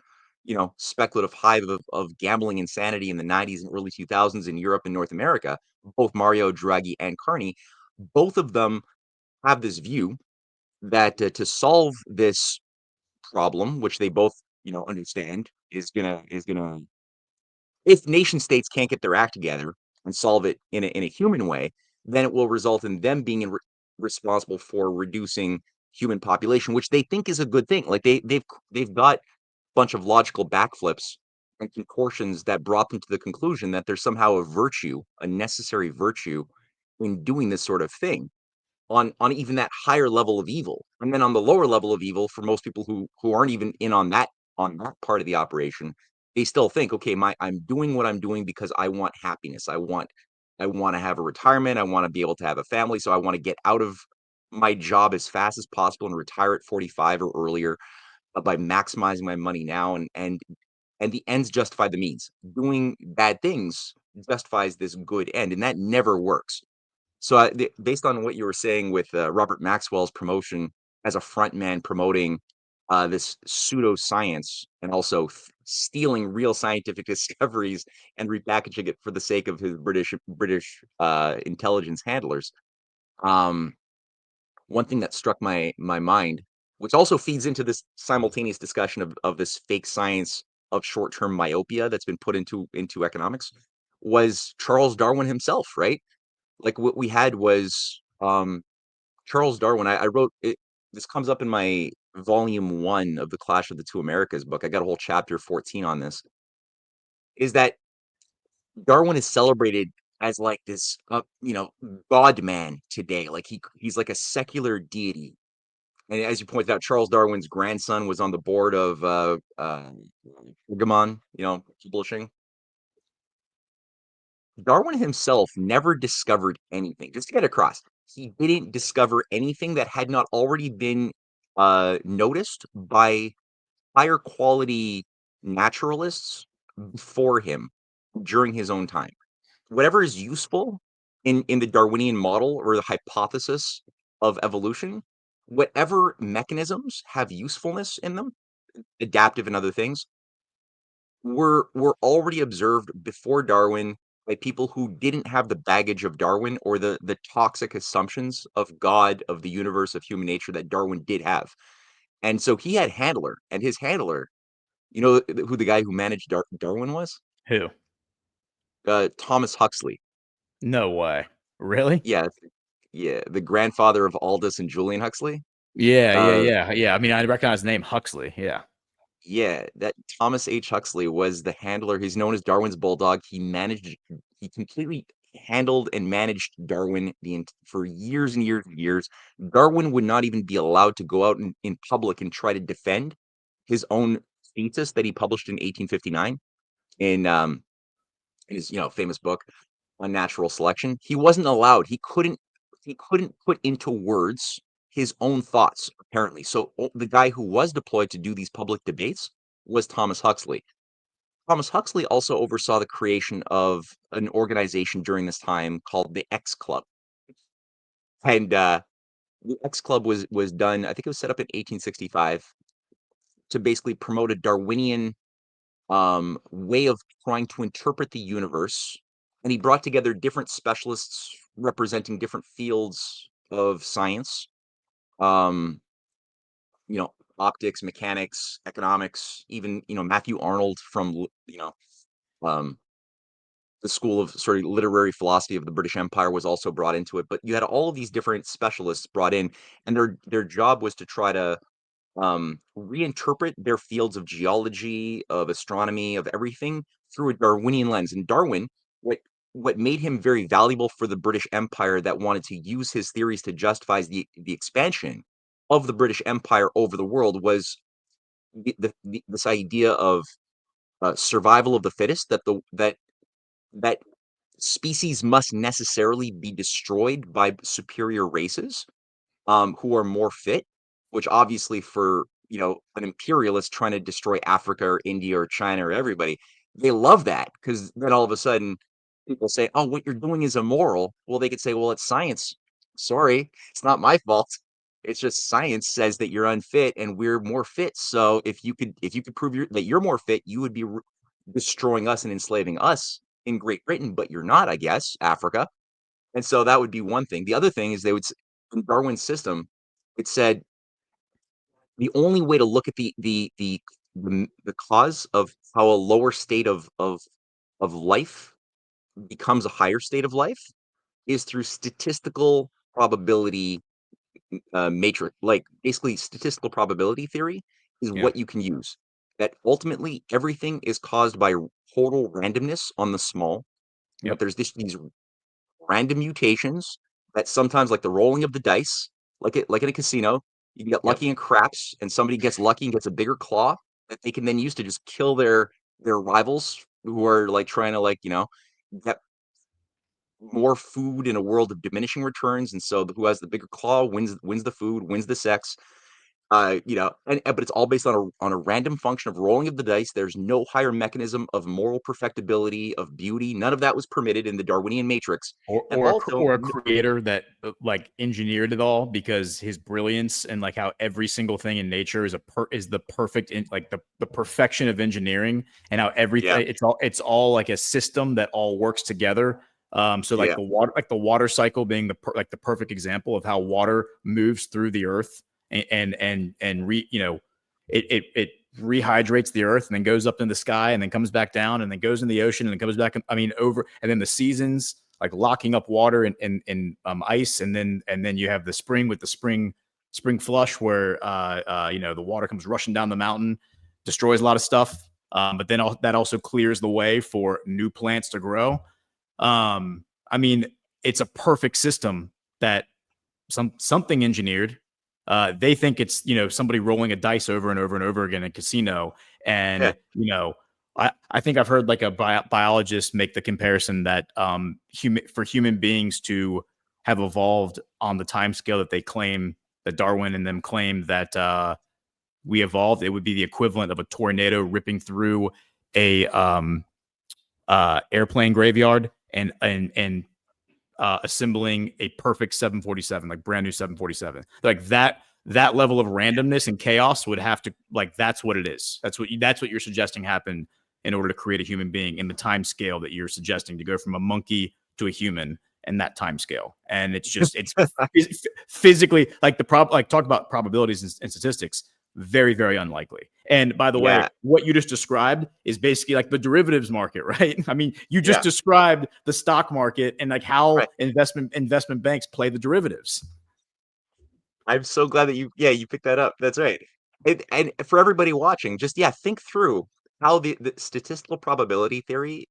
speculative hive of gambling insanity in the 90s and early 2000s in Europe and North America. Both Mario Draghi and Carney, both of them have this view that to solve this problem, which they both, understand is gonna if nation states can't get their act together and solve it in a human way, then it will result in them being responsible for reducing human population, which they think is a good thing. Like they've got a bunch of logical backflips and contortions that brought them to the conclusion that there's somehow a virtue, a necessary virtue, in doing this sort of thing on even that higher level of evil. And then on the lower level of evil, for most people who aren't even in on that part of the operation, they still think, okay, I'm doing what I'm doing because I want happiness. I want to have a retirement. I want to be able to have a family. So I want to get out of my job as fast as possible and retire at 45 or earlier, by maximizing my money now, and the ends justify the means. Doing bad things justifies this good end, and that never works. So, based on what you were saying with Robert Maxwell's promotion as a front man promoting this pseudoscience and also stealing real scientific discoveries and repackaging it for the sake of his British intelligence handlers. Um, One thing that struck my mind, which also feeds into this simultaneous discussion of this fake science of short term myopia that's been put into economics, was Charles Darwin himself, right? Like what we had was Charles Darwin, I wrote it. This comes up in my volume 1 of the Clash of the Two Americas book. I got a whole chapter 14 on this. Is that Darwin is celebrated as like this, God man today. Like he's like a secular deity. And as you pointed out, Charles Darwin's grandson was on the board of Pergamon, publishing. Darwin himself never discovered anything. Just to get across, he didn't discover anything that had not already been noticed by higher quality naturalists before him during his own time. Whatever is useful in the Darwinian model or the hypothesis of evolution, whatever mechanisms have usefulness in them, adaptive and other things, were already observed before Darwin by people who didn't have the baggage of Darwin or the toxic assumptions of God, of the universe, of human nature that Darwin did have. And so he had handler, and his handler, who the guy who managed Darwin was? Who? Thomas Huxley. No way. Really? Yeah, yeah, the grandfather of Aldous and Julian Huxley. Yeah. I mean, I recognize the name Huxley. Yeah. Yeah, that Thomas H. Huxley was the handler. He's known as Darwin's bulldog. He completely handled and managed Darwin for years and years and years. Darwin would not even be allowed to go out in public and try to defend his own thesis that he published in 1859 in his famous book on natural selection. He wasn't allowed. He couldn't put into words his own thoughts, apparently. So the guy who was deployed to do these public debates was Thomas Huxley. Thomas Huxley also oversaw the creation of an organization during this time called the X Club. And the X Club was done, I think it was set up in 1865 to basically promote a Darwinian way of trying to interpret the universe. And he brought together different specialists representing different fields of science, um, optics, mechanics, economics, even, Matthew Arnold from, um, the school of sort of literary philosophy of the British Empire was also brought into it. But you had all of these different specialists brought in, and their job was to try to reinterpret their fields of geology, of astronomy, of everything through a Darwinian lens. And Darwin, what what made him very valuable for the British Empire that wanted to use his theories to justify the expansion of the British Empire over the world was this idea of survival of the fittest, that species must necessarily be destroyed by superior races who are more fit, which obviously for, an imperialist trying to destroy Africa or India or China or everybody, they love that because then all of a sudden people say, "Oh, what you're doing is immoral." Well, they could say, "Well, it's science. Sorry, it's not my fault. It's just science says that you're unfit and we're more fit. So if you could prove that you're more fit, you would be destroying us and enslaving us in Great Britain, but you're not, I guess, Africa." And so that would be one thing. The other thing is in Darwin's system, it said the only way to look at the cause of how a lower state of life becomes a higher state of life is through statistical probability matrix, like basically statistical probability theory is Yeah. what you can use. That ultimately everything is caused by total randomness on the small, but Yep. there's these random mutations that sometimes, like the rolling of the dice, like in a casino, you can get Yep. lucky in craps, and somebody gets lucky and gets a bigger claw that they can then use to just kill their rivals who are like trying to get more food in a world of diminishing returns. And so who has the bigger claw wins the food, wins the sex. But it's all based on a random function of rolling of the dice. There's no higher mechanism of moral perfectibility, of beauty. None of that was permitted in the Darwinian matrix. or And or a, cr- also, or a creator that like engineered it all because his brilliance and like how every single thing in nature is the perfect like the perfection of engineering and how yeah, everything it's all like a system that all works together. So yeah, like the water cycle being the perfect example of how water moves through the earth and it rehydrates the earth and then goes up in the sky and then comes back down and then goes in the ocean and then comes back. I mean, over and then the seasons. like locking up water in ice, and then you have the spring with the spring flush where the water comes rushing down the mountain, destroys a lot of stuff, but then that also clears the way for new plants to grow. I mean, it's a perfect system that something engineered. They think it's somebody rolling a dice over and over and over again in a casino, and I think I've heard like a biologist make the comparison that for human beings to have evolved on the time scale that they claim, that Darwin and them claim that we evolved, it would be the equivalent of a tornado ripping through a airplane graveyard and assembling a perfect 747, like brand new 747. Like that level of randomness and chaos would have to, like, that's what it is. That's what you're suggesting happened in order to create a human being in the time scale that you're suggesting, to go from a monkey to a human in that time scale. And it's just, it's physically, like talk about probabilities and statistics, very, very unlikely. And by the way, what you just described is basically like the derivatives market, right? I mean, you just described the stock market and like how investment banks play the derivatives. I'm so glad that you picked that up. That's right. And for everybody watching, just think through how the statistical probability theory,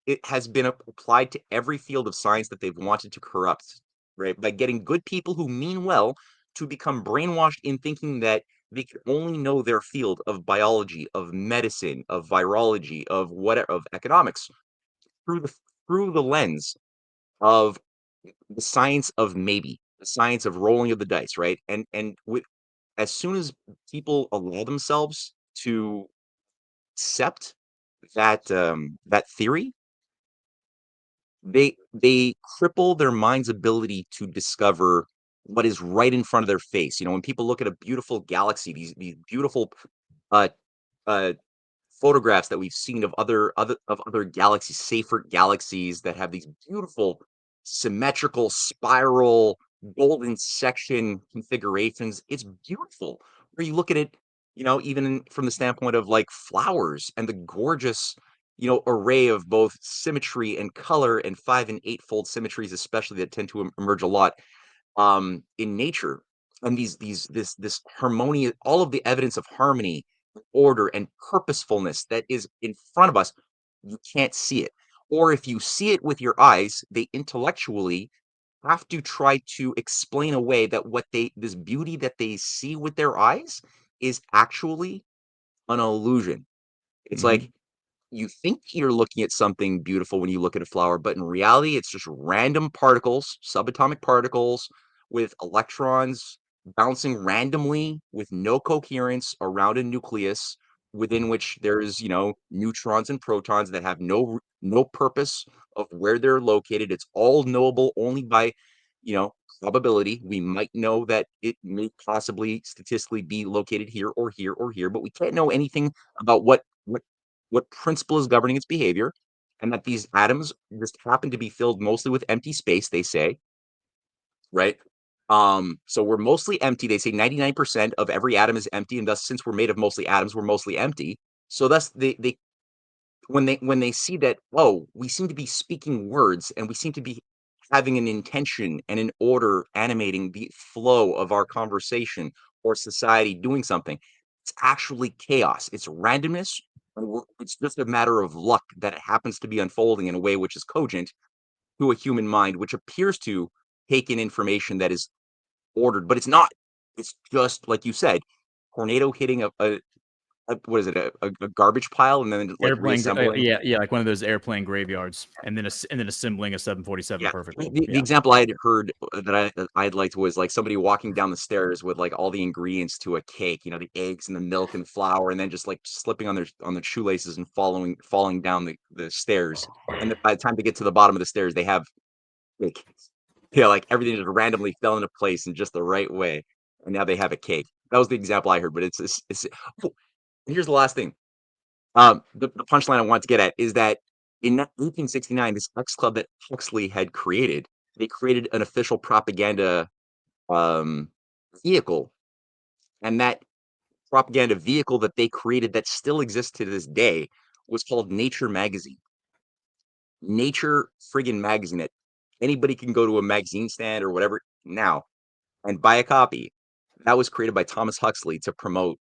it has been applied to every field of science that they've wanted to corrupt, right? By getting good people who mean well to become brainwashed in thinking that they can only know their field of biology, of medicine, of virology, of whatever, of economics, through the lens of the science of maybe, the science of rolling of the dice, right? And with, as soon as people allow themselves to accept that theory, they cripple their mind's ability to discover what is right in front of their face. When people look at a beautiful galaxy, these beautiful uh, uh, photographs that we've seen of other galaxies, safer galaxies that have these beautiful symmetrical spiral golden section configurations. It's beautiful. Where you look at it, even from the standpoint of like flowers and the gorgeous, array of both symmetry and color and 5 and 8-fold symmetries, especially, that tend to emerge a lot in nature. And this harmony, all of the evidence of harmony, order, and purposefulness that is in front of us, you can't see it. Or if you see it with your eyes, they intellectually have to try to explain away that this beauty that they see with their eyes is actually an illusion. It's like, you think you're looking at something beautiful when you look at a flower, but in reality, it's just random particles, subatomic particles with electrons bouncing randomly with no coherence around a nucleus, within which there's, neutrons and protons that have no purpose of where they're located. It's all knowable only by, probability. We might know that it may possibly statistically be located here or here or here, but we can't know anything about what principle is governing its behavior, and that these atoms just happen to be filled mostly with empty space, they say, right? So we're mostly empty. They say 99% of every atom is empty, and thus, since we're made of mostly atoms, we're mostly empty. So thus, they when they see that, oh, we seem to be speaking words, and we seem to be having an intention and an order animating the flow of our conversation or society doing something, it's actually chaos. It's randomness. It's just a matter of luck that it happens to be unfolding in a way which is cogent to a human mind, which appears to take in information that is ordered, but it's not. It's just like you said, tornado hitting a what is it, a garbage pile, and then like Airplane, reassembling. yeah, like one of those airplane graveyards, and then assembling a 747 Yeah, perfectly. the example I had heard that I'd liked was like somebody walking down the stairs with like all the ingredients to a cake, the eggs and the milk and flour, and then just like slipping on their shoelaces and falling down the stairs. And then by the time they get to the bottom of the stairs, they have like, like everything just randomly fell into place in just the right way, and now they have a cake. That was the example I heard, but it's oh, here's the last thing. The punchline I want to get at is that in 1869, this X Club that Huxley had created, they created an official propaganda um, vehicle, and that propaganda vehicle that they created that still exists to this day was called Nature Magazine. Nature friggin' magazine. anybody can go to a magazine stand or whatever now and buy a copy. That was created by Thomas Huxley to promote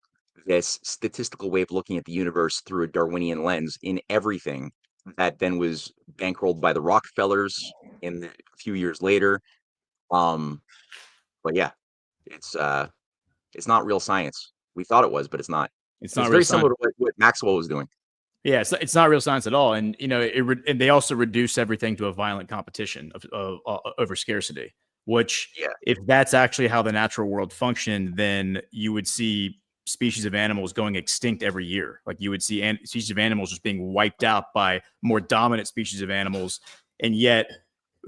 this statistical way of looking at the universe through a Darwinian lens in everything, that then was bankrolled by the Rockefellers a few years later. But yeah, it's not real science. We thought it was, but it's not. It's And not it's real very science. similar to what Maxwell was doing. Yeah, it's not real science at all. And and they also reduce everything to a violent competition over scarcity. Which, Yeah, if that's actually how the natural world functioned, then you would see species of animals going extinct every year. Like you would see species of animals just being wiped out by more dominant species of animals. And yet,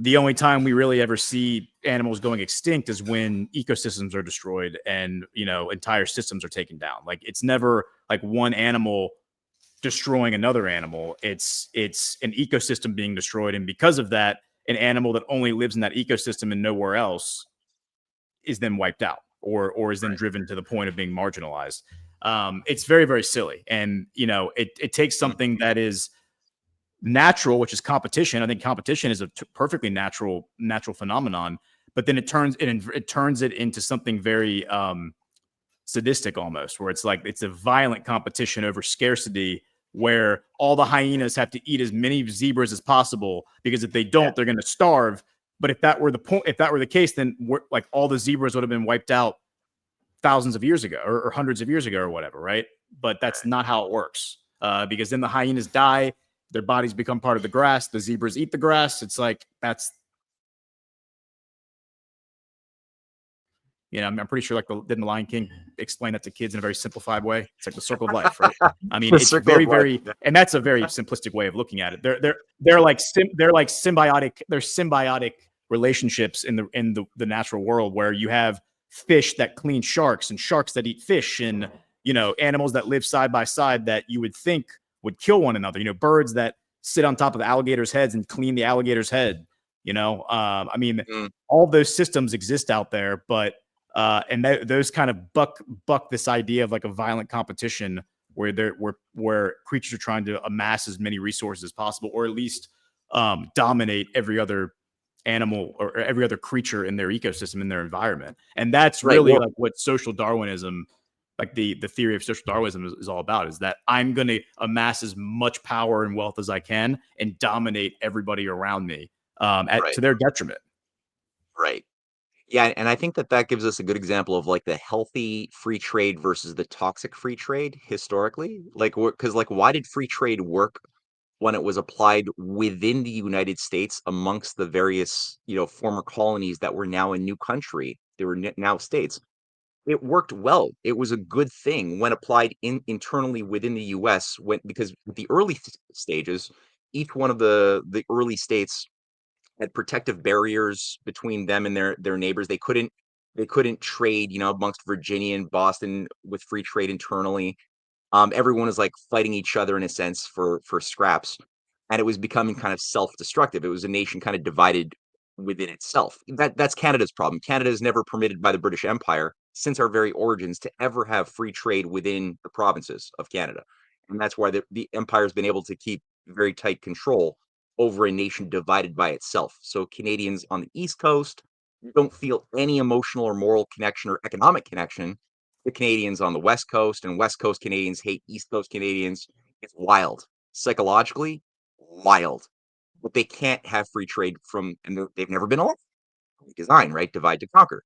the only time we really ever see animals going extinct is when ecosystems are destroyed and entire systems are taken down. Like it's never like one animal destroying another animal. It's an ecosystem being destroyed, and because of that, an animal that only lives in that ecosystem and nowhere else is then wiped out, or is then right. driven to the point of being marginalized. It's very, very silly, and it takes Mm, something that is natural, which is competition. I think competition is a perfectly natural phenomenon, but then it turns it into something very sadistic almost, where it's like it's a violent competition over scarcity, where all the hyenas have to eat as many zebras as possible, because if they yeah, don't, they're going to starve. But if that were the case, then like all the zebras would have been wiped out thousands of years ago, or hundreds of years ago, or whatever, right? But that's right. not how it works, because then the hyenas die, their bodies become part of the grass, the zebras eat the grass. It's like that's I'm pretty sure, like, didn't the Lion King explain that to kids in a very simplified way? It's like the circle of life, right? I mean, The it's circle of very, life. very, Yeah. and that's a very simplistic way of looking at it. They're like symbiotic. They're symbiotic relationships in the natural world, where you have fish that clean sharks and sharks that eat fish, and animals that live side by side that you would think would kill one another. Birds that sit on top of the alligators' heads and clean the alligator's head. I mean, Mm, all those systems exist out there, but and those kind of buck this idea of like a violent competition, where where creatures are trying to amass as many resources as possible, or at least dominate every other animal or every other creature in their ecosystem, in their environment. And that's right. really Well, like what social Darwinism, like the theory of social Darwinism, is all about, is that I'm going to amass as much power and wealth as I can and dominate everybody around me, right, to their detriment. right. Yeah, and I think that gives us a good example of like the healthy free trade versus the toxic free trade historically. Like, because like, why did free trade work when it was applied within the United States amongst the various, former colonies that were now a new country? They were now states. It worked well. It was a good thing when applied internally within the US, because the early stages, each one of the early states had protective barriers between them and their neighbors. They couldn't trade, amongst Virginia and Boston with free trade internally. Everyone is like fighting each other in a sense for scraps, and it was becoming kind of self-destructive. It was a nation kind of divided within itself. That's Canada's problem. Canada is never permitted by the British Empire since our very origins to ever have free trade within the provinces of Canada, and that's why the empire has been able to keep very tight control over a nation divided by itself. So Canadians on the East Coast don't feel any emotional or moral connection or economic connection to Canadians on the West Coast, and West Coast Canadians hate East Coast Canadians. It's wild. Psychologically, wild. But they can't have free trade and they've never been allowed. Design, right? Divide to conquer.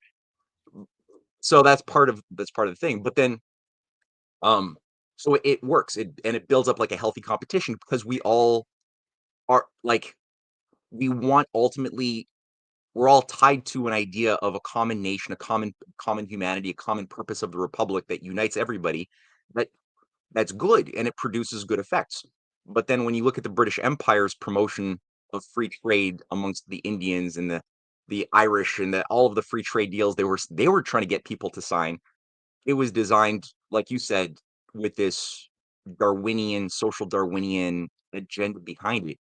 So that's part of the thing. But then, um, so it works. And it builds up like a healthy competition, because we all are like, we want ultimately, we're all tied to an idea of a common nation, a common humanity, a common purpose of the republic that unites everybody. That that's good, and it produces good effects. But then when you look at the British Empire's promotion of free trade amongst the Indians and the Irish, and all of the free trade deals they were trying to get people to sign, it was designed, like you said, with this social Darwinian agenda behind it,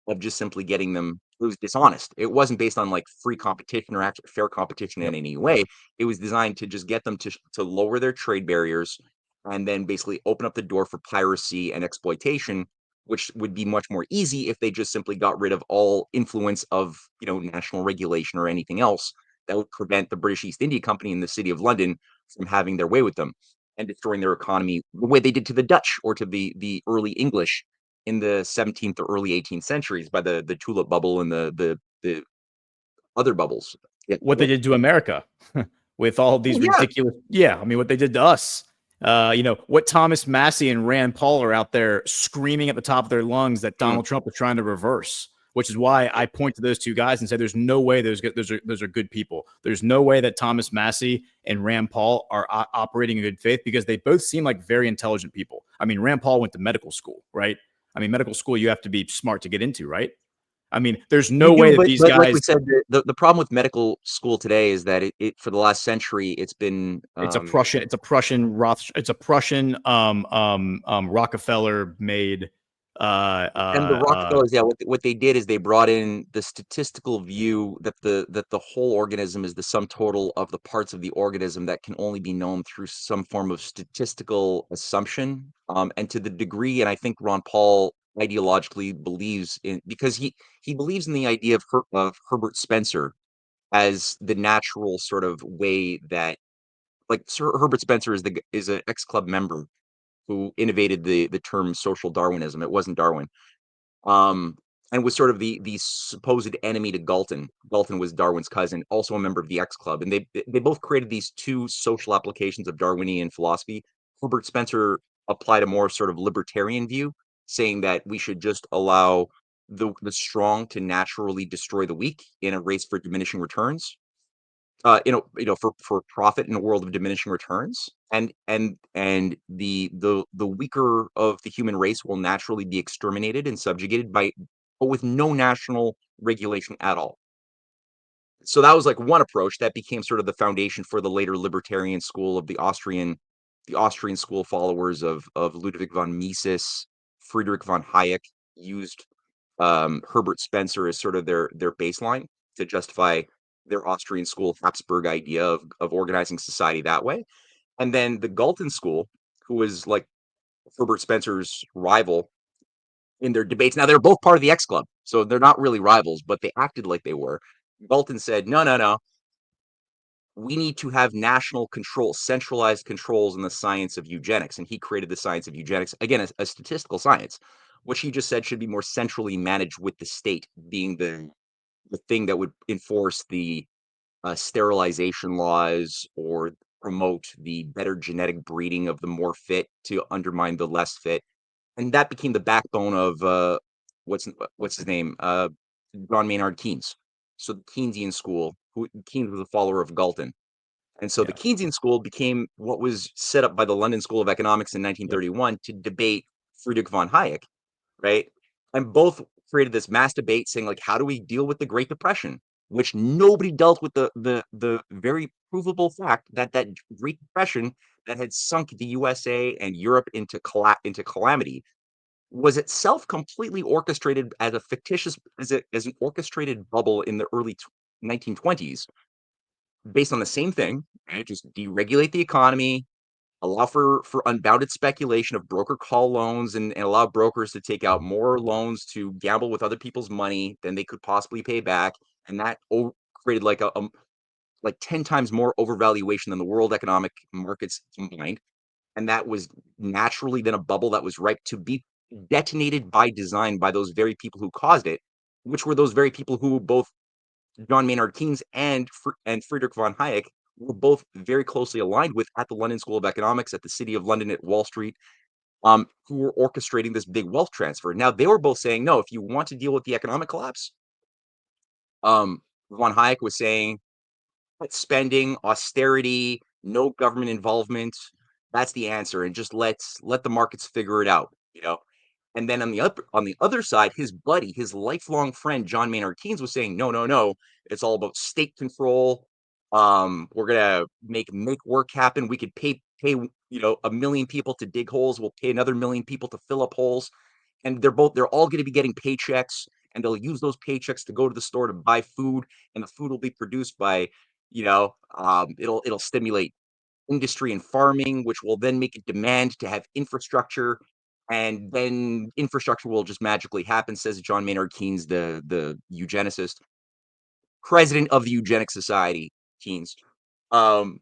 of just simply getting them. It was dishonest. It wasn't based on like free competition or actual fair competition in Yep. any way. It was designed to just get them to lower their trade barriers, and then basically open up the door for piracy and exploitation, which would be much more easy if they just simply got rid of all influence of, national regulation or anything else that would prevent the British East India Company and the City of London from having their way with them and destroying their economy the way they did to the Dutch or to the early English in the 17th or early 18th centuries by the tulip bubble and the other bubbles. What they did to America with all these ridiculous, I mean, what they did to us. What Thomas Massey and Rand Paul are out there screaming at the top of their lungs that Donald Trump is trying to reverse, which is why I point to those two guys and say there's no way those are good people. There's no way that Thomas Massey and Rand Paul are operating in good faith, because they both seem like very intelligent people. I mean, Rand Paul went to medical school, right? I mean, medical school, you have to be smart to get into, right? I mean, there's no way that these guys. Like we said, the problem with medical school today is that it for the last century it's been it's a Prussian Rockefeller made. And the Rockefellers, what they did is they brought in the statistical view that the whole organism is the sum total of the parts of the organism that can only be known through some form of statistical assumption. And to the degree, and I think Ron Paul ideologically believes in, because he believes in the idea of Herbert Spencer as the natural sort of way that, like, Sir Herbert Spencer is an ex-club member who innovated the term social Darwinism. It wasn't Darwin. um, and was sort of the supposed enemy to Galton. Galton was Darwin's cousin, also a member of the X Club, and they both created these two social applications of Darwinian philosophy. Herbert Spencer applied a more sort of libertarian view, saying that we should just allow the strong to naturally destroy the weak in a race for diminishing returns. For profit in a world of diminishing returns, and the weaker of the human race will naturally be exterminated and subjugated but with no national regulation at all. So that was like one approach that became sort of the foundation for the later libertarian school of the Austrian school followers of Ludwig von Mises. Friedrich von Hayek used Herbert Spencer as sort of their baseline to justify their Austrian school Habsburg idea of organizing society that way. And then the Galton school, who was like Herbert Spencer's rival in their debates. Now they're both part of the X Club, so they're not really rivals, but they acted like they were. Galton said, no, no, no. We need to have national control, centralized controls in the science of eugenics. And he created the science of eugenics, again, a statistical science, which he just said should be more centrally managed, with the state being the thing that would enforce the sterilization laws or promote the better genetic breeding of the more fit to undermine the less fit. And that became the backbone of what's his name? John Maynard Keynes. So the Keynesian school, Keynes was a follower of Galton. And so the Keynesian school became what was set up by the London School of Economics in 1931 to debate Friedrich von Hayek, right? And both created this mass debate saying, like, how do we deal with the Great Depression? Which nobody dealt with the very provable fact that that Great Depression that had sunk the USA and Europe into calamity was itself completely orchestrated as a fictitious as an orchestrated bubble in the early 1920s, based on the same thing, right? Just deregulate the economy, allow for unbounded speculation of broker call loans, and allow brokers to take out more loans to gamble with other people's money than they could possibly pay back. And that created like like 10 times more overvaluation than the world economic markets combined. And that was naturally then a bubble that was ripe to be detonated by design by those very people who caused it, which were those very people who both John Maynard Keynes and Friedrich von Hayek were both very closely aligned with at the London School of Economics, at the City of London, at Wall Street, who were orchestrating this big wealth transfer. Now, they were both saying, no, if you want to deal with the economic collapse, von Hayek was saying, spending, austerity, no government involvement, that's the answer, and just let the markets figure it out. And then on the other side, his buddy, his lifelong friend, John Maynard Keynes, was saying, no, no, no, it's all about state control. We're gonna make work happen. We could pay 1 million people to dig holes. We'll pay another 1 million people to fill up holes, and they're all going to be getting paychecks, and they'll use those paychecks to go to the store to buy food, and the food will be produced by, it'll stimulate industry and farming, which will then make a demand to have infrastructure. and then infrastructure will just magically happen, says John Maynard Keynes, the eugenicist, president of the Eugenic Society, Keynes. And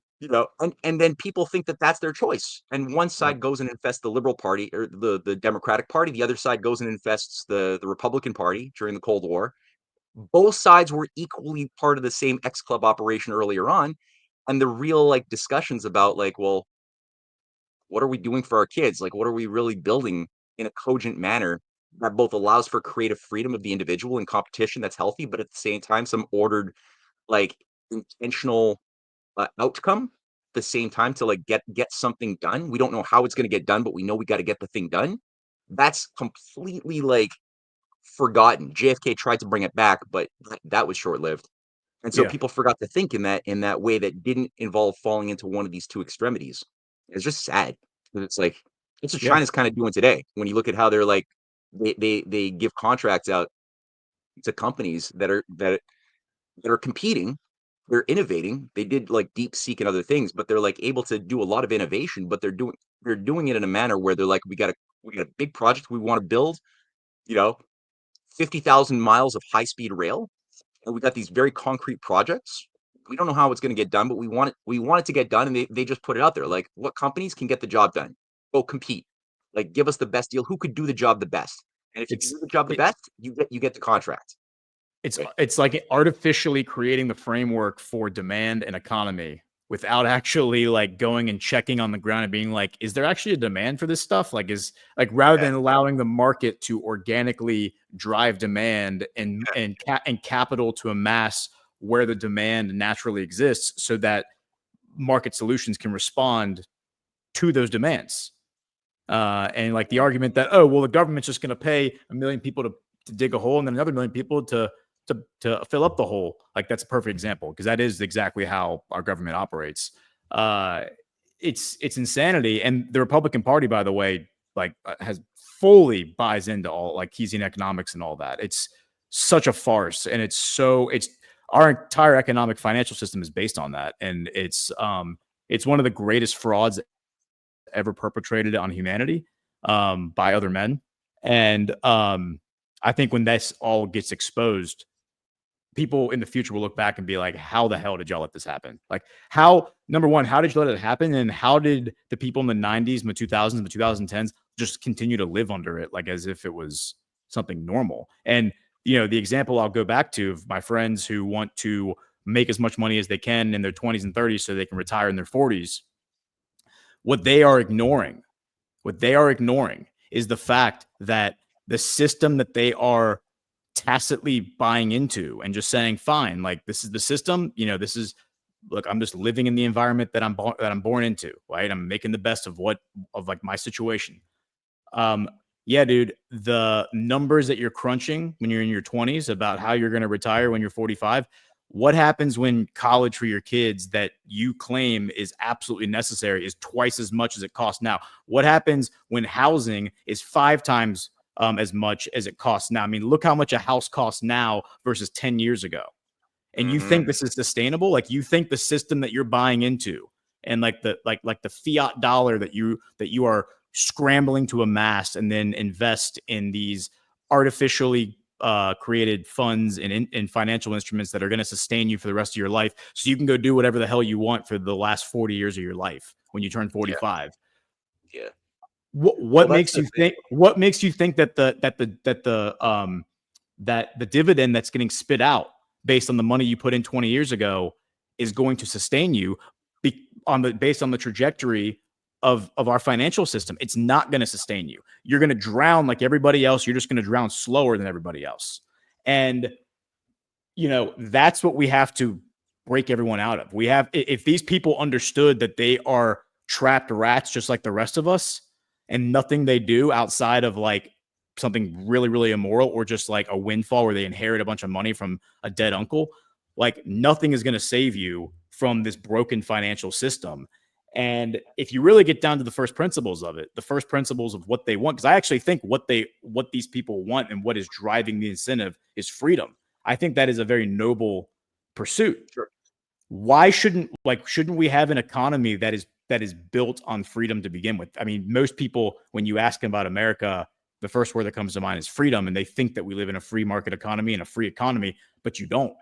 then people think that that's their choice, and one side goes and infests the Liberal Party or the Democratic Party, the other side goes and infests the Republican Party during the Cold War. Both sides were equally part of the same X Club operation earlier on, and the real like discussions about like, well, what are we doing for our kids? Like, what are we really building in a cogent manner that both allows for creative freedom of the individual and competition that's healthy, but at the same time, some ordered, like intentional outcome at the same time to like get something done. We don't know how it's going to get done, but we know we got to get the thing done. That's completely like forgotten. JFK tried to bring it back, but that was short lived. And so Yeah. people forgot to think in that way that didn't involve falling into one of these two extremities. It's just sad. It's like it's what Yeah. China's kind of doing today. When you look at how they're like they give contracts out to companies that are competing, they're innovating. They did like DeepSeek and other things, but they're like able to do a lot of innovation, but they're doing it in a manner where they're like, we got a big project we want to build, you know, 50,000 miles of high-speed rail, and we got these very concrete projects. We don't know how it's going to get done, but we want it to get done, and they just put it out there. Like, what companies can get the job done? Go compete. Like, give us the best deal. Who could do the job the best? And if you can It's do the job the it, best, you get the contract. it's like artificially creating the framework for demand and economy without actually like going and checking on the ground and being like, is there actually a demand for this stuff? Like, rather than allowing the market to organically drive demand and capital to amass where the demand naturally exists, so that market solutions can respond to those demands. And like the argument that, oh, well, the government's just going to pay 1 million people to dig a hole and then another 1 million people to fill up the hole. Like, that's a perfect example, because that is exactly how our government operates. It's insanity. And the Republican Party, by the way, like has fully buys into all like Keynesian economics and all that. It's such a farce, and it's our entire economic financial system is based on that, and it's one of the greatest frauds ever perpetrated on humanity by other men. And I think when this all gets exposed, people in the future will look back and be like, how the hell did y'all let this happen? Like, number one, how did you let it happen? And how did the people in the 90s and the 2000s and the 2010s just continue to live under it, like as if it was something normal? And, the example I'll go back to of my friends who want to make as much money as they can in their 20s and 30s so they can retire in their 40s. What they are ignoring is the fact that the system that they are tacitly buying into and just saying, fine, like, this is the system, look, I'm just living in the environment that I'm born into, right? I'm making the best of like my situation. Yeah, dude, the numbers that you're crunching when you're in your 20s about how you're going to retire when you're 45, what happens when college for your kids that you claim is absolutely necessary is twice as much as it costs now? What happens when housing is 5 times as much as it costs now? I mean, look how much a house costs now versus 10 years ago. And you think this is sustainable? Like, you think the system that you're buying into and like the fiat dollar that you are scrambling to amass and then invest in these artificially created funds and in financial instruments that are going to sustain you for the rest of your life, so you can go do whatever the hell you want for the last 40 years of your life when you turn 45. Yeah. What makes you think? What makes you think that the dividend that's getting spit out based on the money you put in 20 years ago is going to sustain you based on the trajectory of our financial system? It's not going to sustain you. You're going to drown like everybody else. You're just going to drown slower than everybody else. And, that's what we have to break everyone out of. If these people understood that they are trapped rats just like the rest of us, and nothing they do outside of like something really, really immoral or just like a windfall where they inherit a bunch of money from a dead uncle, like nothing is going to save you from this broken financial system. And if you really get down to the first principles of it, the first principles of what they want, because I actually think what these people want and what is driving the incentive is freedom. I think that is a very noble pursuit. Sure. Why shouldn't we have an economy that is that is built on freedom to begin with. I mean, most people, when you ask them about America, the first word that comes to mind is freedom, and they think that we live in a free market economy and a free economy, but you don't.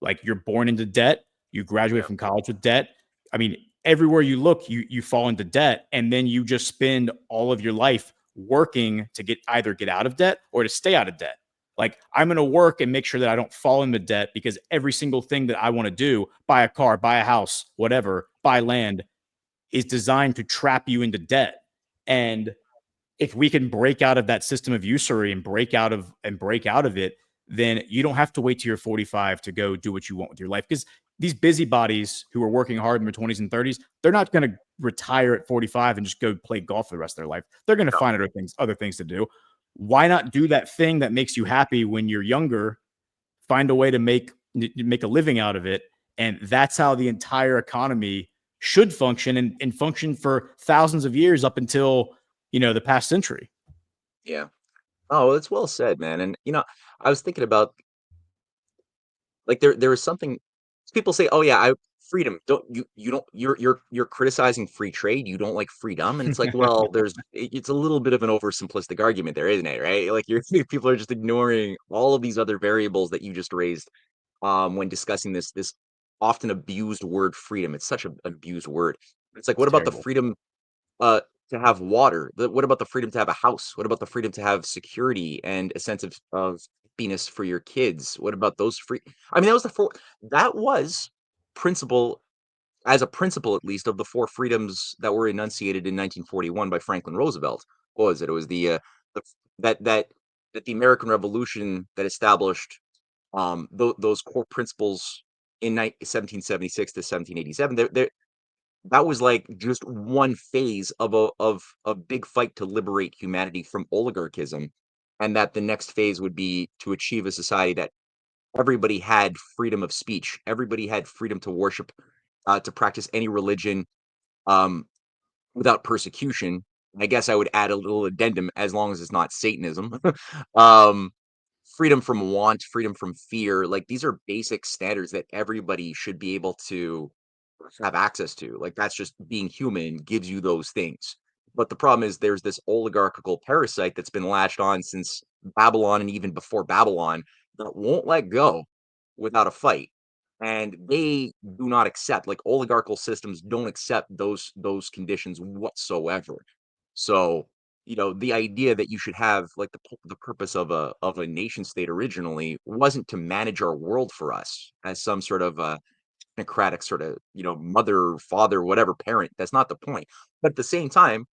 Like, you're born into debt, you graduate from college with debt. I mean, everywhere you look, you fall into debt, and then you just spend all of your life working to either get out of debt or to stay out of debt. Like, I'm going to work and make sure that I don't fall into debt, because every single thing that I want to do, buy a car, buy a house, whatever, buy land, is designed to trap you into debt. And if we can break out of that system of usury and break out of it, then you don't have to wait till you're 45 to go do what you want with your life. Because these busybodies who are working hard in their 20s and 30s, they're not going to retire at 45 and just go play golf for the rest of their life. They're going to find other things to do. Why not do that thing that makes you happy when you're younger? Find a way to make a living out of it. And that's how the entire economy should function, and function for thousands of years up until, the past century. Yeah. Oh, that's well said, man. And I was thinking about, like, there was something people say, "Oh yeah, I freedom." Don't you don't you're criticizing free trade. You don't like freedom, and it's like, well, it's a little bit of an oversimplistic argument there, isn't it? Right? Like, people are just ignoring all of these other variables that you just raised when discussing this often abused word freedom. It's such an abused word. It's like, It's what about the terrible. freedom to have water? What about the freedom to have a house? What about the freedom to have security and a sense of happiness for your kids? What about those free? I mean, that was principle as a principle, at least, of the four freedoms that were enunciated in 1941 by Franklin Roosevelt. What was it? It was the that that that the American Revolution that established those core principles in 1776 to 1787. That was like just one phase of a big fight to liberate humanity from oligarchism, and that the next phase would be to achieve a society that everybody had freedom of speech, everybody had freedom to worship, to practice any religion, um, without persecution. I guess I would add a little addendum, as long as it's not Satanism. um, Freedom from want, freedom from fear. Like, these are basic standards that everybody should be able to have access to. Like, that's just being human gives you those things. But the problem is there's this oligarchical parasite that's been latched on since Babylon and even before Babylon, that won't let go without a fight. And they do not accept, like, oligarchical systems don't accept those conditions whatsoever. So, the idea that you should have, like, the purpose of a nation state originally wasn't to manage our world for us as some sort of technocratic sort of, mother, father, whatever parent. That's not the point. But at the same time,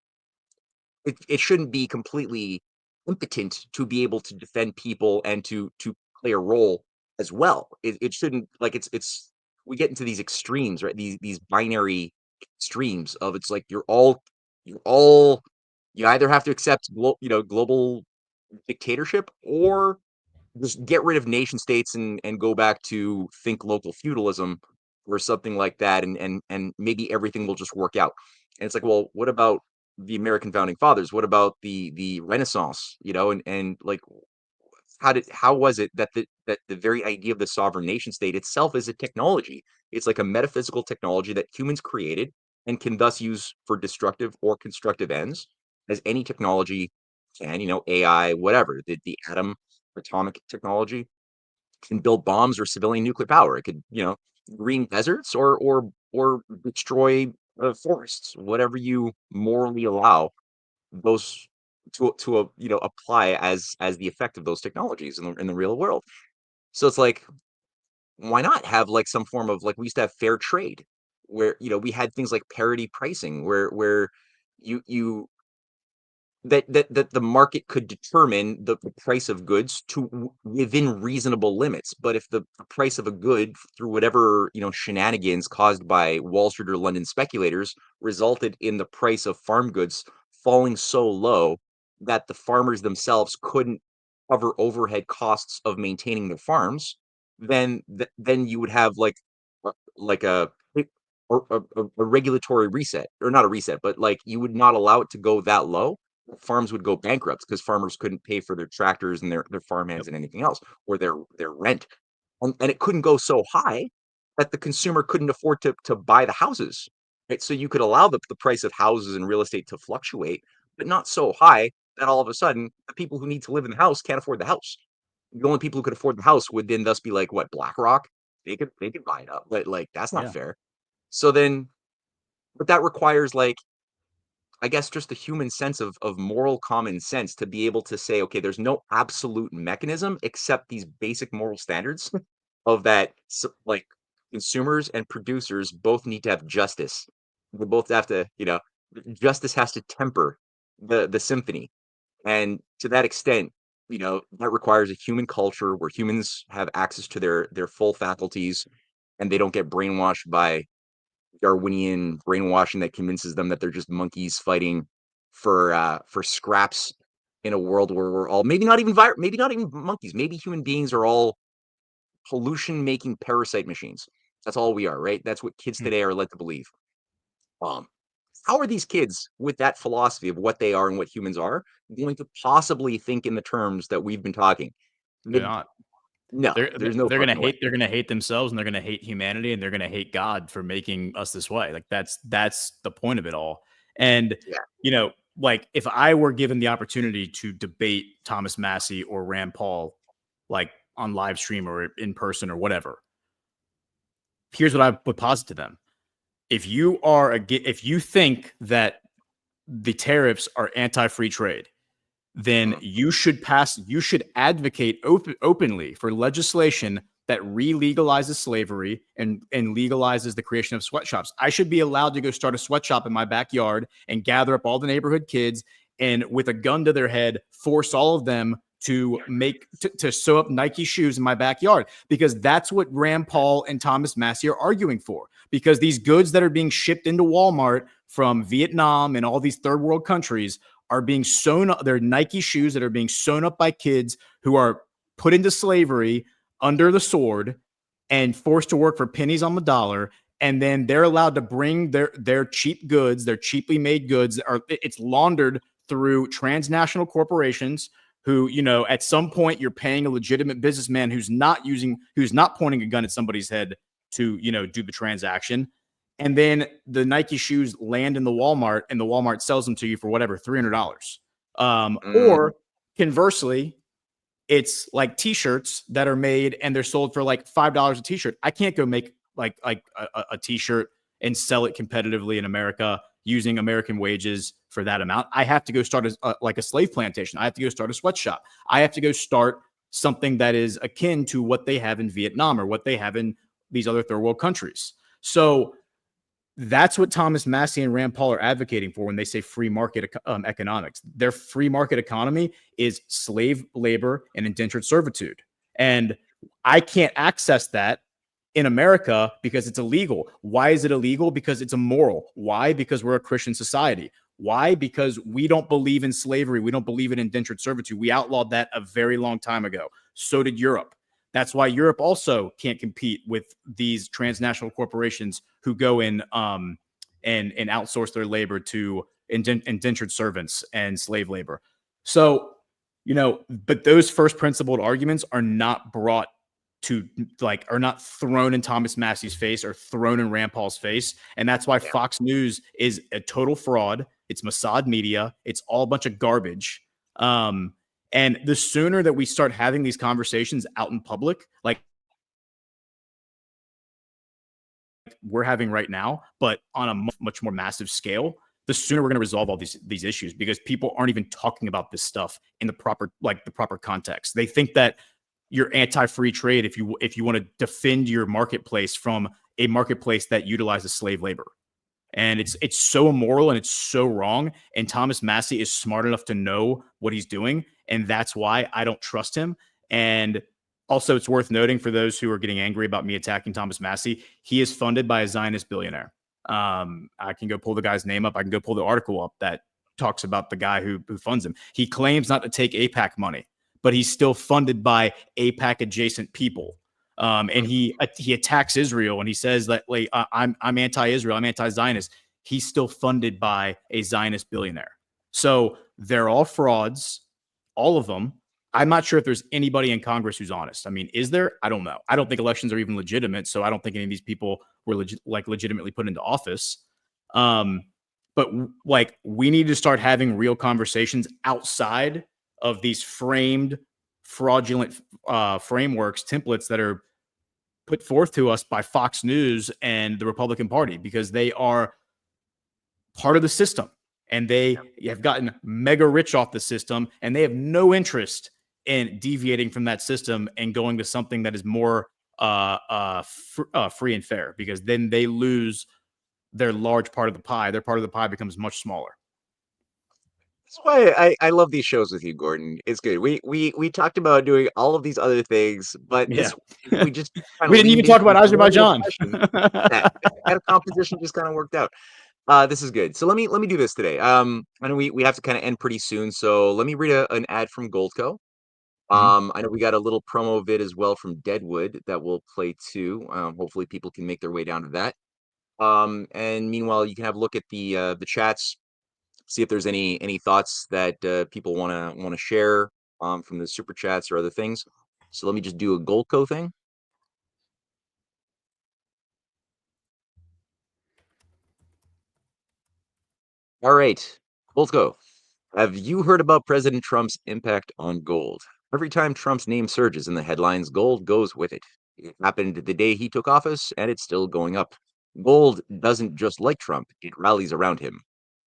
it shouldn't be completely impotent to be able to defend people and to play a role as well. It shouldn't, like, it's we get into these extremes, right? These binary extremes of, it's like you're all you either have to accept global dictatorship, or just get rid of nation states and go back to think local feudalism or something like that, and maybe everything will just work out. And it's like, well, what about the American founding fathers? What about the Renaissance? And like, how was it that the very idea of the sovereign nation state itself is a technology? It's like a metaphysical technology that humans created and can thus use for destructive or constructive ends, as any technology can. AI, whatever, the atom, atomic technology can build bombs or civilian nuclear power. It could, green deserts, or destroy forests. Whatever you morally allow those to apply as the effect of those technologies in the real world. So it's like, why not have, like, some form of, like, we used to have fair trade, where we had things like parity pricing, where you that the market could determine the price of goods within reasonable limits. But if the price of a good, through whatever shenanigans caused by Wall Street or London speculators, resulted in the price of farm goods falling so low that the farmers themselves couldn't cover overhead costs of maintaining their farms, then you would have, like a regulatory reset, or not a reset, but, like, you would not allow it to go that low. Farms would go bankrupt because farmers couldn't pay for their tractors and their farmhands Yep. and anything else, or their rent. And it couldn't go so high that the consumer couldn't afford to buy the houses Right? So you could allow the price of houses and real estate to fluctuate, but not so high that all of a sudden the people who need to live in the house can't afford the house. The only people who could afford the house would then thus be like what, BlackRock? They could buy it up, but like that's not Yeah. fair. So then, but that requires like I guess just a human sense of moral common sense to be able to say, okay, there's no absolute mechanism except these basic moral standards of that like consumers and producers both need to have justice. They both have to, justice has to temper the symphony. And to that extent, that requires a human culture where humans have access to their full faculties and they don't get brainwashed by Darwinian brainwashing that convinces them that they're just monkeys fighting for scraps in a world where we're all maybe not even monkeys, maybe human beings are all pollution making parasite machines. That's all we are, right? That's what kids Hmm. today are led to believe. Um, how are these kids with that philosophy of what they are and what humans are going to possibly think in the terms that we've been talking? They're They, not. no, They're there's no they're gonna fucking way. hate they're gonna hate themselves and they're gonna hate humanity and they're gonna hate God for making us this way. Like that's the point of it all. And Yeah. like if I were given the opportunity to debate Thomas Massey or Rand Paul, like on live stream or in person or whatever, here's what I would posit to them. If you think that the tariffs are anti-free trade, then Mhm. you should advocate openly for legislation that re-legalizes slavery and legalizes the creation of sweatshops. I should be allowed to go start a sweatshop in my backyard and gather up all the neighborhood kids and with a gun to their head, force all of them to sew up Nike shoes in my backyard, because that's what Rand Paul and Thomas Massey are arguing for. Because these goods that are being shipped into Walmart from Vietnam and all these third world countries are being sewn up. They're Nike shoes that are being sewn up by kids who are put into slavery under the sword and forced to work for pennies on the dollar. And then they're allowed to bring their cheap goods, their cheaply made goods. It's laundered through transnational corporations who, at some point you're paying a legitimate businessman who's not pointing a gun at somebody's head to, do the transaction. And then the Nike shoes land in the Walmart and the Walmart sells them to you for whatever, $300. Mhm. Or conversely, it's like t-shirts that are made and they're sold for like $5 a t-shirt. I can't go make like a t-shirt and sell it competitively in America using American wages for that amount. I have to go start like a slave plantation. I have to go start a sweatshop. I have to go start something that is akin to what they have in Vietnam or what they have in these other third world countries. So that's what Thomas Massey and Rand Paul are advocating for when they say free market economics. Their free market economy is slave labor and indentured servitude. And I can't access that in America because it's illegal. Why is it illegal? Because it's immoral. Why? Because we're a Christian society. Why? Because we don't believe in slavery. We don't believe in indentured servitude. We outlawed that a very long time ago. So did Europe. That's why Europe also can't compete with these transnational corporations who go in and outsource their labor to indentured servants and slave labor. So, but those first principled arguments are not brought to are not thrown in Thomas Massey's face or thrown in Rand Paul's face. And that's why Yeah. Fox News is a total fraud. It's Mossad media. It's all a bunch of garbage. And the sooner that we start having these conversations out in public, like we're having right now, but on a much more massive scale, the sooner we're going to resolve all these issues, because people aren't even talking about this stuff in the proper context. They think that you're anti-free trade if you want to defend your marketplace from a marketplace that utilizes slave labor. And it's so immoral and it's so wrong. And Thomas Massey is smart enough to know what he's doing. And that's why I don't trust him. And also, it's worth noting for those who are getting angry about me attacking Thomas Massey, he is funded by a Zionist billionaire. I can go pull the guy's name up. I can go pull the article up that talks about the guy who funds him. He claims not to take AIPAC money, but he's still funded by AIPAC adjacent people. And he attacks Israel and he says that like I'm anti-Israel, I'm anti-Zionist. He's still funded by a Zionist billionaire. So they're all frauds, all of them. I'm not sure if there's anybody in Congress who's honest. I mean, is there? I don't know. I don't think elections are even legitimate, so I don't think any of these people were legitimately put into office. But like, we need to start having real conversations outside of these framed, fraudulent frameworks, templates that are put forth to us by Fox News and the Republican Party, because they are part of the system and they have gotten mega rich off the system, and they have no interest in deviating from that system and going to something that is more free and fair, because then they lose their large part of the pie. Their part of the pie becomes much smaller. That's why I love these shows with you, Gordon. It's good. We talked about doing all of these other things, but Yeah. we just kind We of didn't even leaned talk into about this level of Azerbaijan. passion that kind of composition just kind of worked out. This is good. So let me do this today. I know we have to kind of end pretty soon, so let me read an ad from Goldco. Mhm. I know we got a little promo vid as well from Deadwood that we'll play too. Hopefully people can make their way down to that. And meanwhile, you can have a look at the chats, see if there's any thoughts that people wanna share from the super chats or other things. So let me just do a Goldco thing. All right, Goldco. Have you heard about President Trump's impact on gold? Every time Trump's name surges in the headlines, gold goes with it. It happened the day he took office, and it's still going up. Gold doesn't just like Trump, it rallies around him.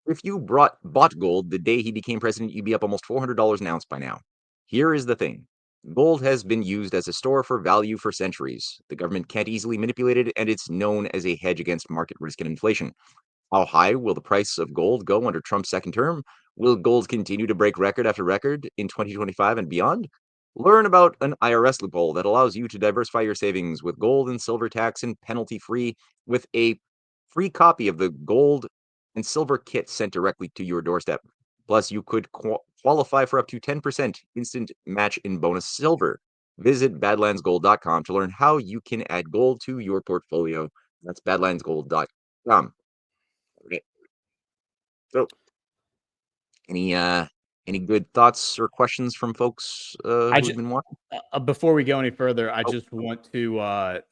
If you bought gold the day he became president, you'd be up almost $400 an ounce by now. Here is the thing. Gold has been used as a store for value for centuries. The government can't easily manipulate it, and it's known as a hedge against market risk and inflation. How high will the price of gold go under Trump's second term? Will gold continue to break record after record in 2025 and beyond? Learn about an IRS loophole that allows you to diversify your savings with gold and silver tax and penalty free, with a free copy of the gold and silver kit sent directly to your doorstep. Plus, you could qualify for up to 10% instant match in bonus silver. Visit badlandsgold.com to learn how you can add gold to your portfolio. That's badlandsgold.com. Okay. So, any good thoughts or questions from folks I who've just, been watching? before we go any further, I Oh, just want to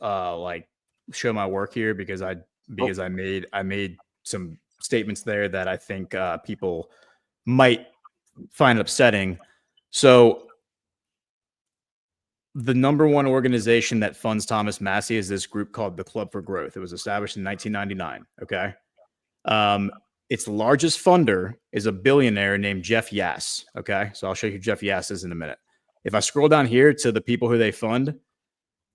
like show my work here, because oh, I made some statements there that I think people might find upsetting. So the number one organization that funds Thomas Massey is this group called the Club for Growth. It was established in 1999. Okay. Its largest funder is a billionaire named Jeff Yass. Okay. So I'll show you who Jeff Yass is in a minute. If I scroll down here to the people who they fund,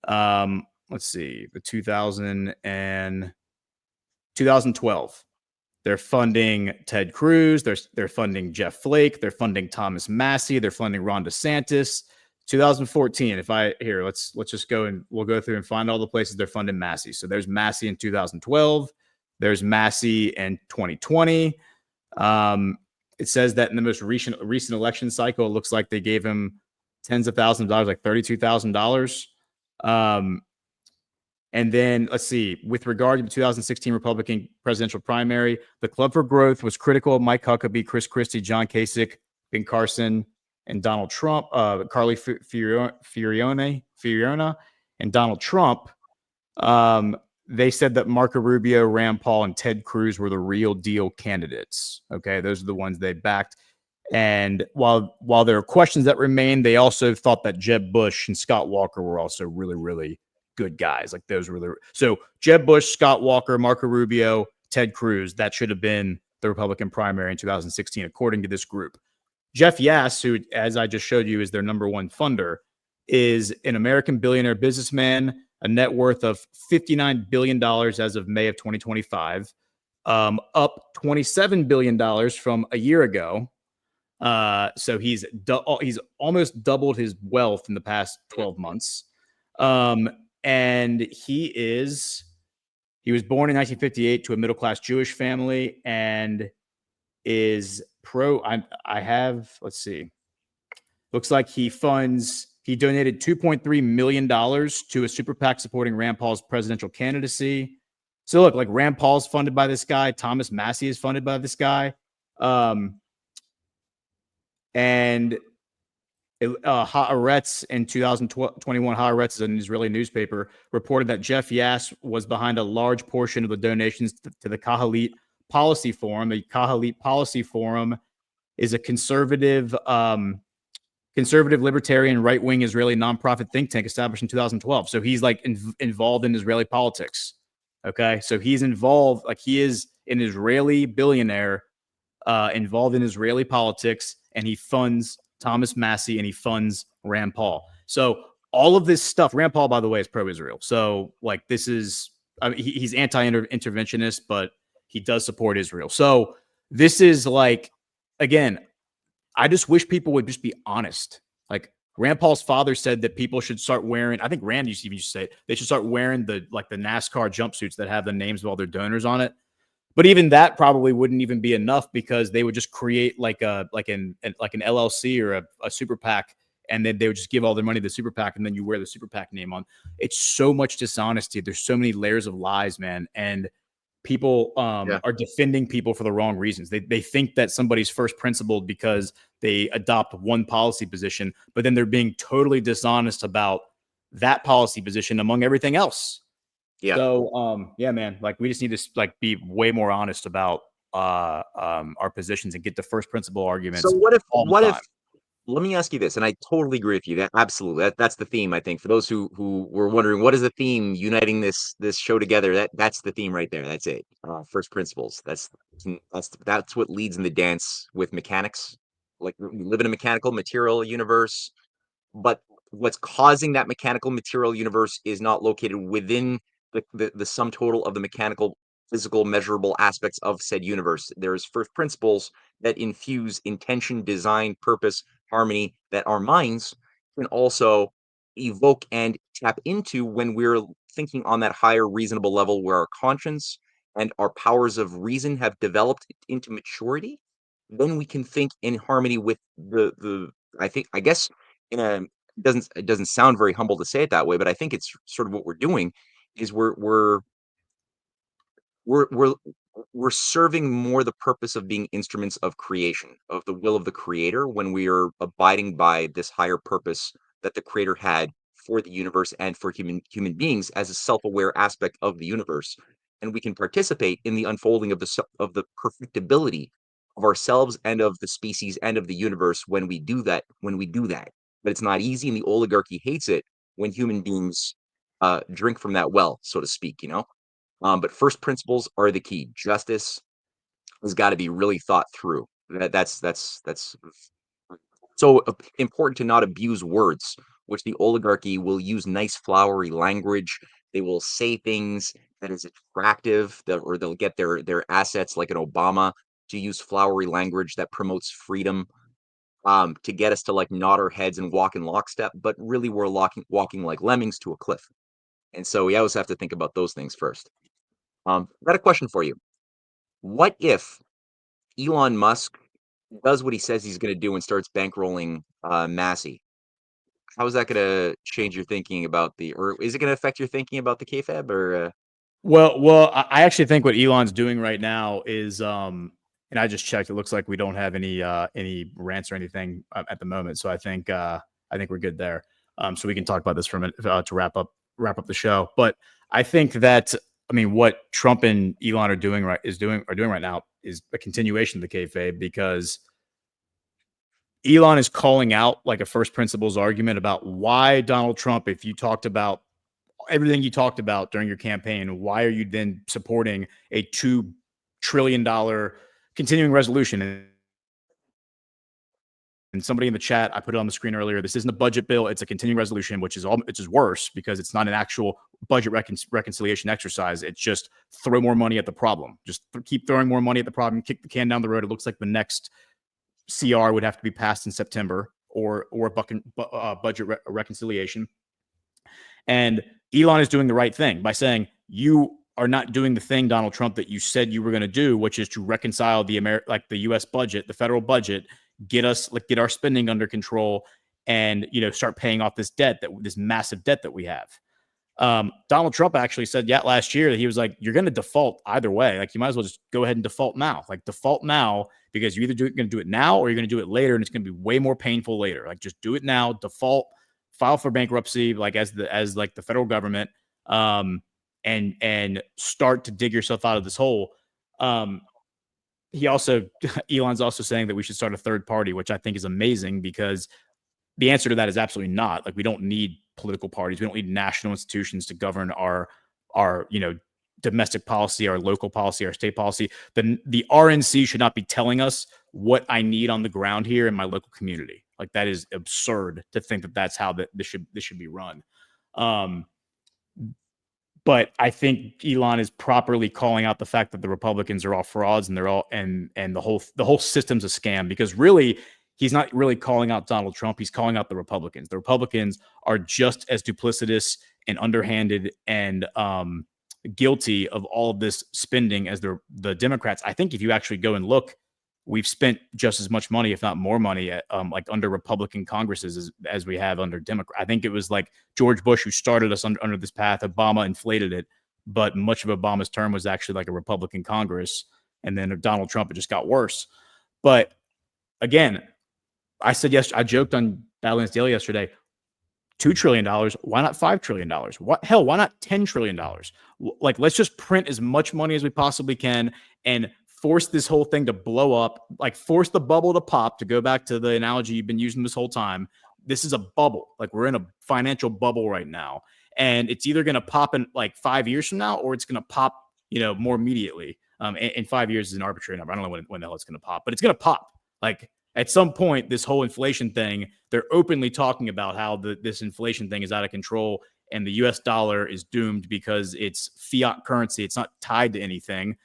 let's see, the 2012. They're funding Ted Cruz. They're funding Jeff Flake. They're funding Thomas Massey. They're funding Ron DeSantis. 2014. Let's just go and we'll go through and find all the places they're funding Massey. So there's Massey in 2012. There's Massey in 2020. It says that in the most recent election cycle, it looks like they gave him tens of thousands of dollars, like $32,000. And then let's see, with regard to the 2016 Republican presidential primary, the Club for Growth was critical of Mike Huckabee, Chris Christie, John Kasich, Ben Carson, and Donald Trump, Carly Fiorina, and Donald Trump. They said that Marco Rubio, Rand Paul, and Ted Cruz were the real deal candidates. Okay, those are the ones they backed. And while there are questions that remain, they also thought that Jeb Bush and Scott Walker were also really, really good guys. Like those were so Jeb Bush, Scott Walker, Marco Rubio, Ted Cruz. That should have been the Republican primary in 2016, according to this group. Jeff Yass, who, as I just showed you, is their number one funder, is an American billionaire businessman, a net worth of $59 billion as of May of 2025, up $27 billion from a year ago. So he's almost doubled his wealth in the past 12 months. And he was born in 1958 to a middle-class Jewish family and is let's see. Looks like he donated $2.3 million to a super PAC supporting Rand Paul's presidential candidacy. So look, like Rand Paul's funded by this guy. Thomas Massey is funded by this guy. And Haaretz in 2021, Haaretz is an Israeli newspaper, reported that Jeff Yass was behind a large portion of the donations to the Kahalit Policy Forum. The Kahalit Policy Forum is a conservative libertarian right-wing Israeli nonprofit think tank established in 2012. So he's like involved in Israeli politics. Okay, so he's involved, like he is an Israeli billionaire involved in Israeli politics, and he funds Thomas Massie and he funds Rand Paul. So all of this stuff, Rand Paul, by the way, is pro-Israel. So like this is, I mean, he's anti-interventionist, but he does support Israel. So this is like, again, I just wish people would just be honest. Like Rand Paul's father said that people should start wearing, I think Rand used to say they should start wearing the NASCAR jumpsuits that have the names of all their donors on it. But even that probably wouldn't even be enough, because they would just create like an LLC or a super PAC, and then they would just give all their money to the super PAC, and then you wear the super PAC name on. It's so much dishonesty. There's so many layers of lies, man. And people are defending people for the wrong reasons. They think that somebody's first principled because they adopt one policy position, but then they're being totally dishonest about that policy position among everything else. Yeah. So, yeah, man, like we just need to like be way more honest about our positions and get the first principle arguments. So what if let me ask you this, and I totally agree with you. That absolutely, that's the theme. I think for those who were wondering, what is the theme uniting this show together? That's the theme right there. That's it. First principles. That's what leads in the dance with mechanics. Like we live in a mechanical material universe, but what's causing that mechanical material universe is not located within the sum total of the mechanical, physical, measurable aspects of said universe. There's first principles that infuse intention, design, purpose, harmony that our minds can also evoke and tap into when we're thinking on that higher reasonable level, where our conscience and our powers of reason have developed into maturity. Then we can think in harmony with the I guess in a it doesn't sound very humble to say it that way, but I think it's sort of what we're doing is we're serving more the purpose of being instruments of creation, of the will of the creator, when we are abiding by this higher purpose that the creator had for the universe and for human beings as a self-aware aspect of the universe. And we can participate in the unfolding of the perfectibility of ourselves and of the species and of the universe when we do that. But it's not easy, and the oligarchy hates it when human beings drink from that well, so to speak, you know? But first principles are the key. Justice has got to be really thought through. That's so important to not abuse words, which the oligarchy will use nice flowery language. They will say things that is attractive, or they'll get their assets like an Obama to use flowery language that promotes freedom, to get us to like nod our heads and walk in lockstep. But really, we're walking like lemmings to a cliff. And so we always have to think about those things first. I've got a question for you. What if Elon Musk does what he says he's going to do and starts bankrolling Massie? How is that going to change your thinking about or is it going to affect your thinking about the kayfabe? Or well, I actually think what Elon's doing right now is, and I just checked, it looks like we don't have any rants or anything at the moment, so I think we're good there. So we can talk about this for a minute to wrap up the show. But I think that, I mean, what Trump and Elon are doing right now is a continuation of the kayfabe, because Elon is calling out like a first principles argument about why Donald Trump, if you talked about everything you talked about during your campaign, why are you then supporting a $2 trillion continuing resolution? And somebody in the chat, I put it on the screen earlier, this isn't a budget bill, it's a continuing resolution, which is worse, because it's not an actual budget reconciliation exercise. It's just throw more money at the problem. Just keep throwing more money at the problem, kick the can down the road. It looks like the next CR would have to be passed in September, or budget reconciliation. And Elon is doing the right thing by saying, you are not doing the thing, Donald Trump, that you said you were going to do, which is to reconcile the U.S. budget, the federal budget, get our spending under control, and start paying off this massive debt that we have. Donald Trump actually said last year that he was like, you're going to default either way. Like, you might as well just go ahead and default now. Like, default now, because you're either going to do it now or you're going to do it later, and it's going to be way more painful later. Like, just do it now, default, file for bankruptcy, like as the federal government, and start to dig yourself out of this hole. Elon's also saying that we should start a third party, which I think is amazing, because the answer to that is absolutely not. Like, we don't need political parties. We don't need national institutions to govern our domestic policy, our local policy, our state policy. The RNC should not be telling us what I need on the ground here in my local community. Like, that is absurd to think that that's how this should be run. But I think Elon is properly calling out the fact that the Republicans are all frauds, and they're all and the whole system's a scam, because really he's not really calling out Donald Trump. He's calling out the Republicans. The Republicans are just as duplicitous and underhanded and guilty of all of this spending as the Democrats. I think if you actually go and look, we've spent just as much money, if not more money, at, like under Republican Congresses as we have under Democrat. I think it was like George Bush who started us under this path. Obama inflated it, but much of Obama's term was actually like a Republican Congress. And then Donald Trump, it just got worse. But again, I said I joked on Badlands Daily yesterday, $2 trillion. Why not $5 trillion? Why not $10 trillion? Like, let's just print as much money as we possibly can and force this whole thing to blow up, like force the bubble to pop, to go back to the analogy you've been using this whole time. This is a bubble. Like, we're in a financial bubble right now. And it's either going to pop in like 5 years from now, or it's going to pop, more immediately. And 5 years is an arbitrary number. I don't know when the hell it's going to pop, but it's going to pop. Like, at some point, this whole inflation thing, they're openly talking about how this inflation thing is out of control, and the US dollar is doomed because it's fiat currency. It's not tied to anything.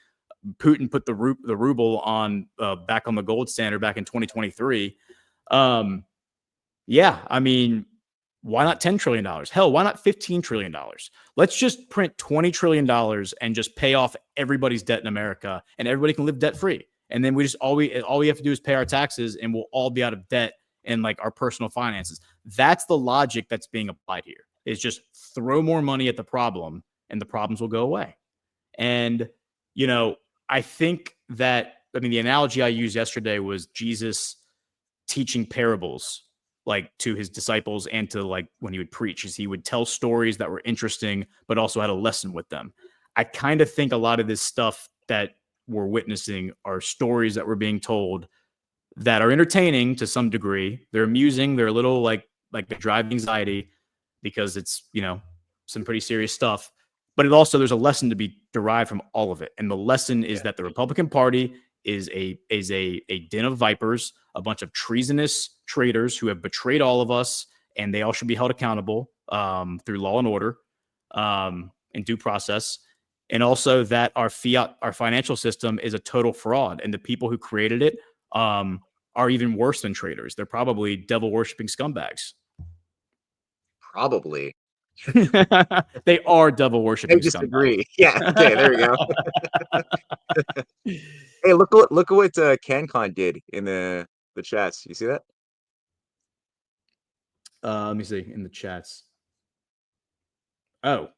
Putin put the ruble on back on the gold standard back in 2023. Yeah, I mean, why not $10 trillion? Hell, why not $15 trillion? Let's just print $20 trillion and just pay off everybody's debt in America, and everybody can live debt free. And then we just all we have to do is pay our taxes, and we'll all be out of debt in like our personal finances. That's the logic that's being applied here. Is just throw more money at the problem, and the problems will go away. And I think that, the analogy I used yesterday was Jesus teaching parables, like, to his disciples, and to, like, when he would preach, is he would tell stories that were interesting, but also had a lesson with them. I kind of think a lot of this stuff that we're witnessing are stories that were being told that are entertaining to some degree. They're amusing. They're a little like they drive anxiety, because it's, some pretty serious stuff. But there's a lesson to be derived from all of it. And the lesson is that the Republican Party is a den of vipers, a bunch of treasonous traitors who have betrayed all of us, and they all should be held accountable through law and order and due process. And also that our financial system is a total fraud, and the people who created it are even worse than traitors. They're probably devil-worshipping scumbags. Probably. They are devil-worshipping I disagree. Scumbags. Yeah. Okay. There we go. Hey, look at what CanCon did in the chats. You see that? Let me see in the chats. Oh,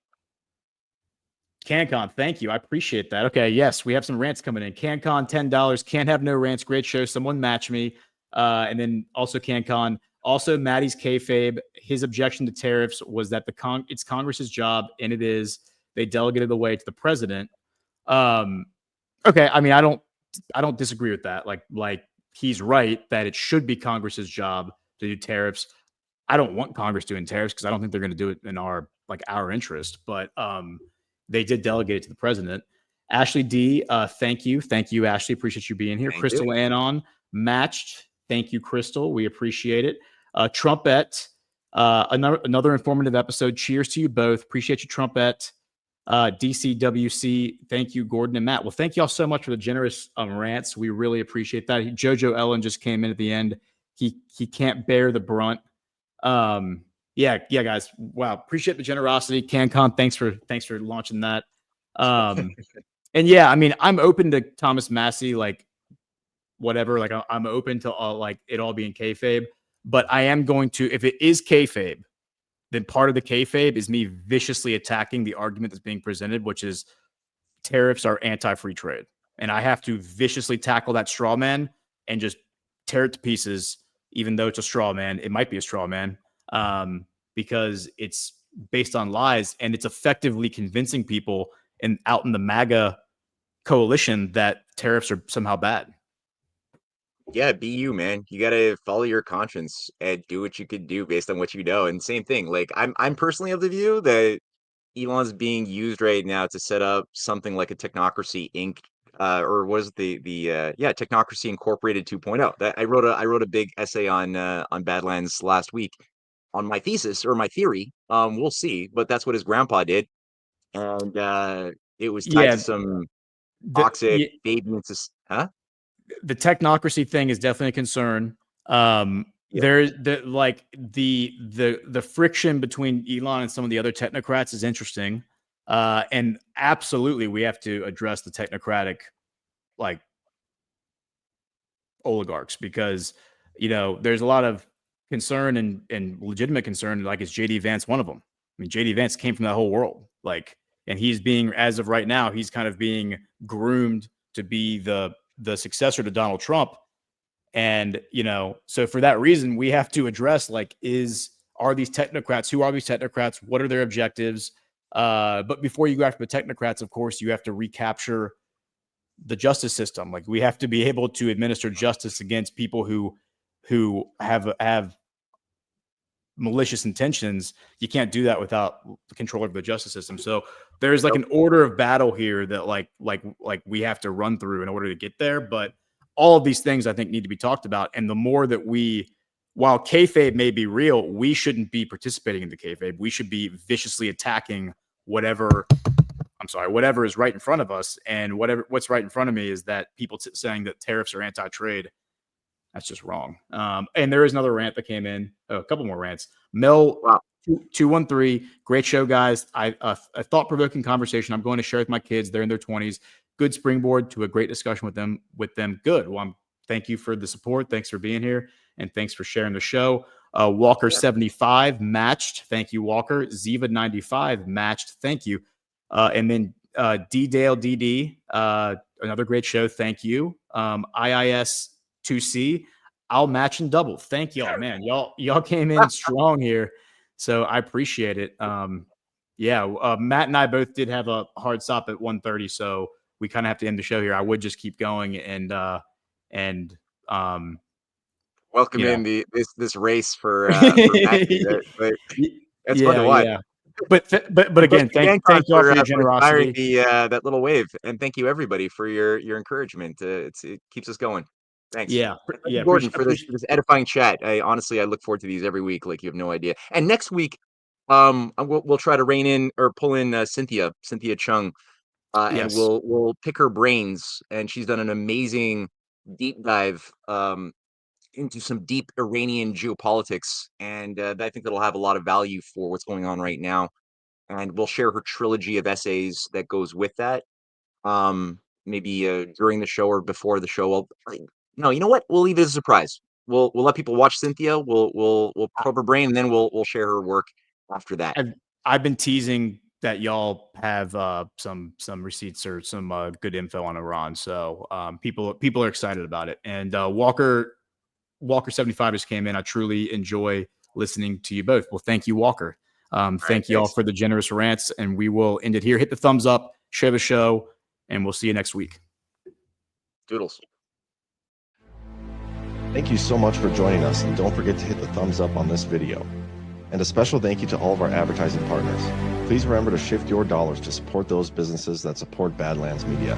CanCon, thank you. I appreciate that. Okay, yes, we have some rants coming in. CanCon, $10. Can't have no rants. Great show. Someone match me. And then also CanCon. Also, Maddie's kayfabe. His objection to tariffs was that it's Congress's job, and it is. They delegated the way to the president. Okay, I don't disagree with that. Like he's right that it should be Congress's job to do tariffs. I don't want Congress doing tariffs because I don't think they're going to do it in our interest. But they did delegate it to the president. Ashley D, thank you, Ashley. Appreciate you being here. Thank Crystal you. Anon matched. Thank you, Crystal. We appreciate it. Trumpet, another informative episode. Cheers to you both. Appreciate you, Trumpet. DCWC, thank you, Gordon and Matt. Well, thank you all so much for the generous rants. We really appreciate that. Jojo Ellen just came in at the end. He can't bear the brunt. Yeah, guys. Wow, appreciate the generosity. CanCon, thanks for launching that. And yeah, I'm open to Thomas Massey, like whatever. Like I'm open to like it all being kayfabe. But I am going to, if it is kayfabe, then part of the kayfabe is me viciously attacking the argument that's being presented, which is tariffs are anti-free trade. And I have to viciously tackle that straw man and just tear it to pieces, even though it's a straw man. It might be a straw man because it's based on lies, and it's effectively convincing people out in the MAGA coalition that tariffs are somehow bad. Yeah, be you, man. You gotta follow your conscience and do what you could do based on what you know. And same thing, like I'm personally of the view that Elon's being used right now to set up something like a Technocracy Inc. Or what is it, the Technocracy Incorporated 2.0. That I wrote a big essay on Badlands last week on my thesis or my theory. We'll see, but that's what his grandpa did, and it was tied to Yeah, some the toxic yeah, baby into huh? the technocracy thing is definitely a concern. Yeah. There's the friction between Elon and some of the other technocrats is interesting, and absolutely we have to address the technocratic like oligarchs, because there's a lot of concern and legitimate concern. Like, is JD Vance one of them? I mean, JD Vance came from that whole world, like, and he's being, as of right now, he's kind of being groomed to be the successor to Donald Trump. And so for that reason, we have to address, like, are these technocrats? Who are these technocrats? What are their objectives? But before you go after the technocrats, of course, you have to recapture the justice system. Like, we have to be able to administer justice against people who have malicious intentions. You can't do that without control of the justice system. So there's like an order of battle here that like we have to run through in order to get there. But all of these things I think need to be talked about. And the more that while kayfabe may be real, we shouldn't be participating in the kayfabe. We should be viciously attacking whatever is right in front of us. And what's right in front of me is that people saying that tariffs are anti-trade. That's just wrong. And there is another rant that came in. A couple more rants. Mel, Wow. 213, great show, guys. A thought-provoking conversation I'm going to share with my kids. They're in their 20s. Good springboard to a great discussion with them. Good. Well, thank you for the support. Thanks for being here, and thanks for sharing the show. Walker 75 matched. Thank you, Walker. Ziva 95 matched. Thank you. And then D Dale DD, another great show. Thank you. IIS 2C, I'll match and double. Thank y'all, man. Y'all came in strong here, so I appreciate it. Matt and I both did have a hard stop at 1:30, so we kind of have to end the show here. I would just keep going and welcome in this race for Matthew. That's fun to watch. Yeah. But again, thank you all for your generosity. That little wave, and thank you everybody for your encouragement. It keeps us going. Thanks. Yeah. Gordon, for this edifying chat. I look forward to these every week. Like, you have no idea. And next week, we'll try to rein in or pull in Cynthia Chung, and we'll pick her brains. And she's done an amazing deep dive into some deep Iranian geopolitics, and I think that'll have a lot of value for what's going on right now. And we'll share her trilogy of essays that goes with that. Maybe during the show or before the show. No, you know what? We'll leave it as a surprise. We'll let people watch Cynthia. We'll probe her brain, and then we'll share her work after that. I've been teasing that y'all have some receipts or some good info on Iran, so people are excited about it. And Walker 75 just came in. I truly enjoy listening to you both. Well, thank you, Walker. Thank you all for the generous rants, and we will end it here. Hit the thumbs up, share the show, and we'll see you next week. Doodles. Thank you so much for joining us, and don't forget to hit the thumbs up on this video. And a special thank you to all of our advertising partners. Please remember to shift your dollars to support those businesses that support Badlands Media.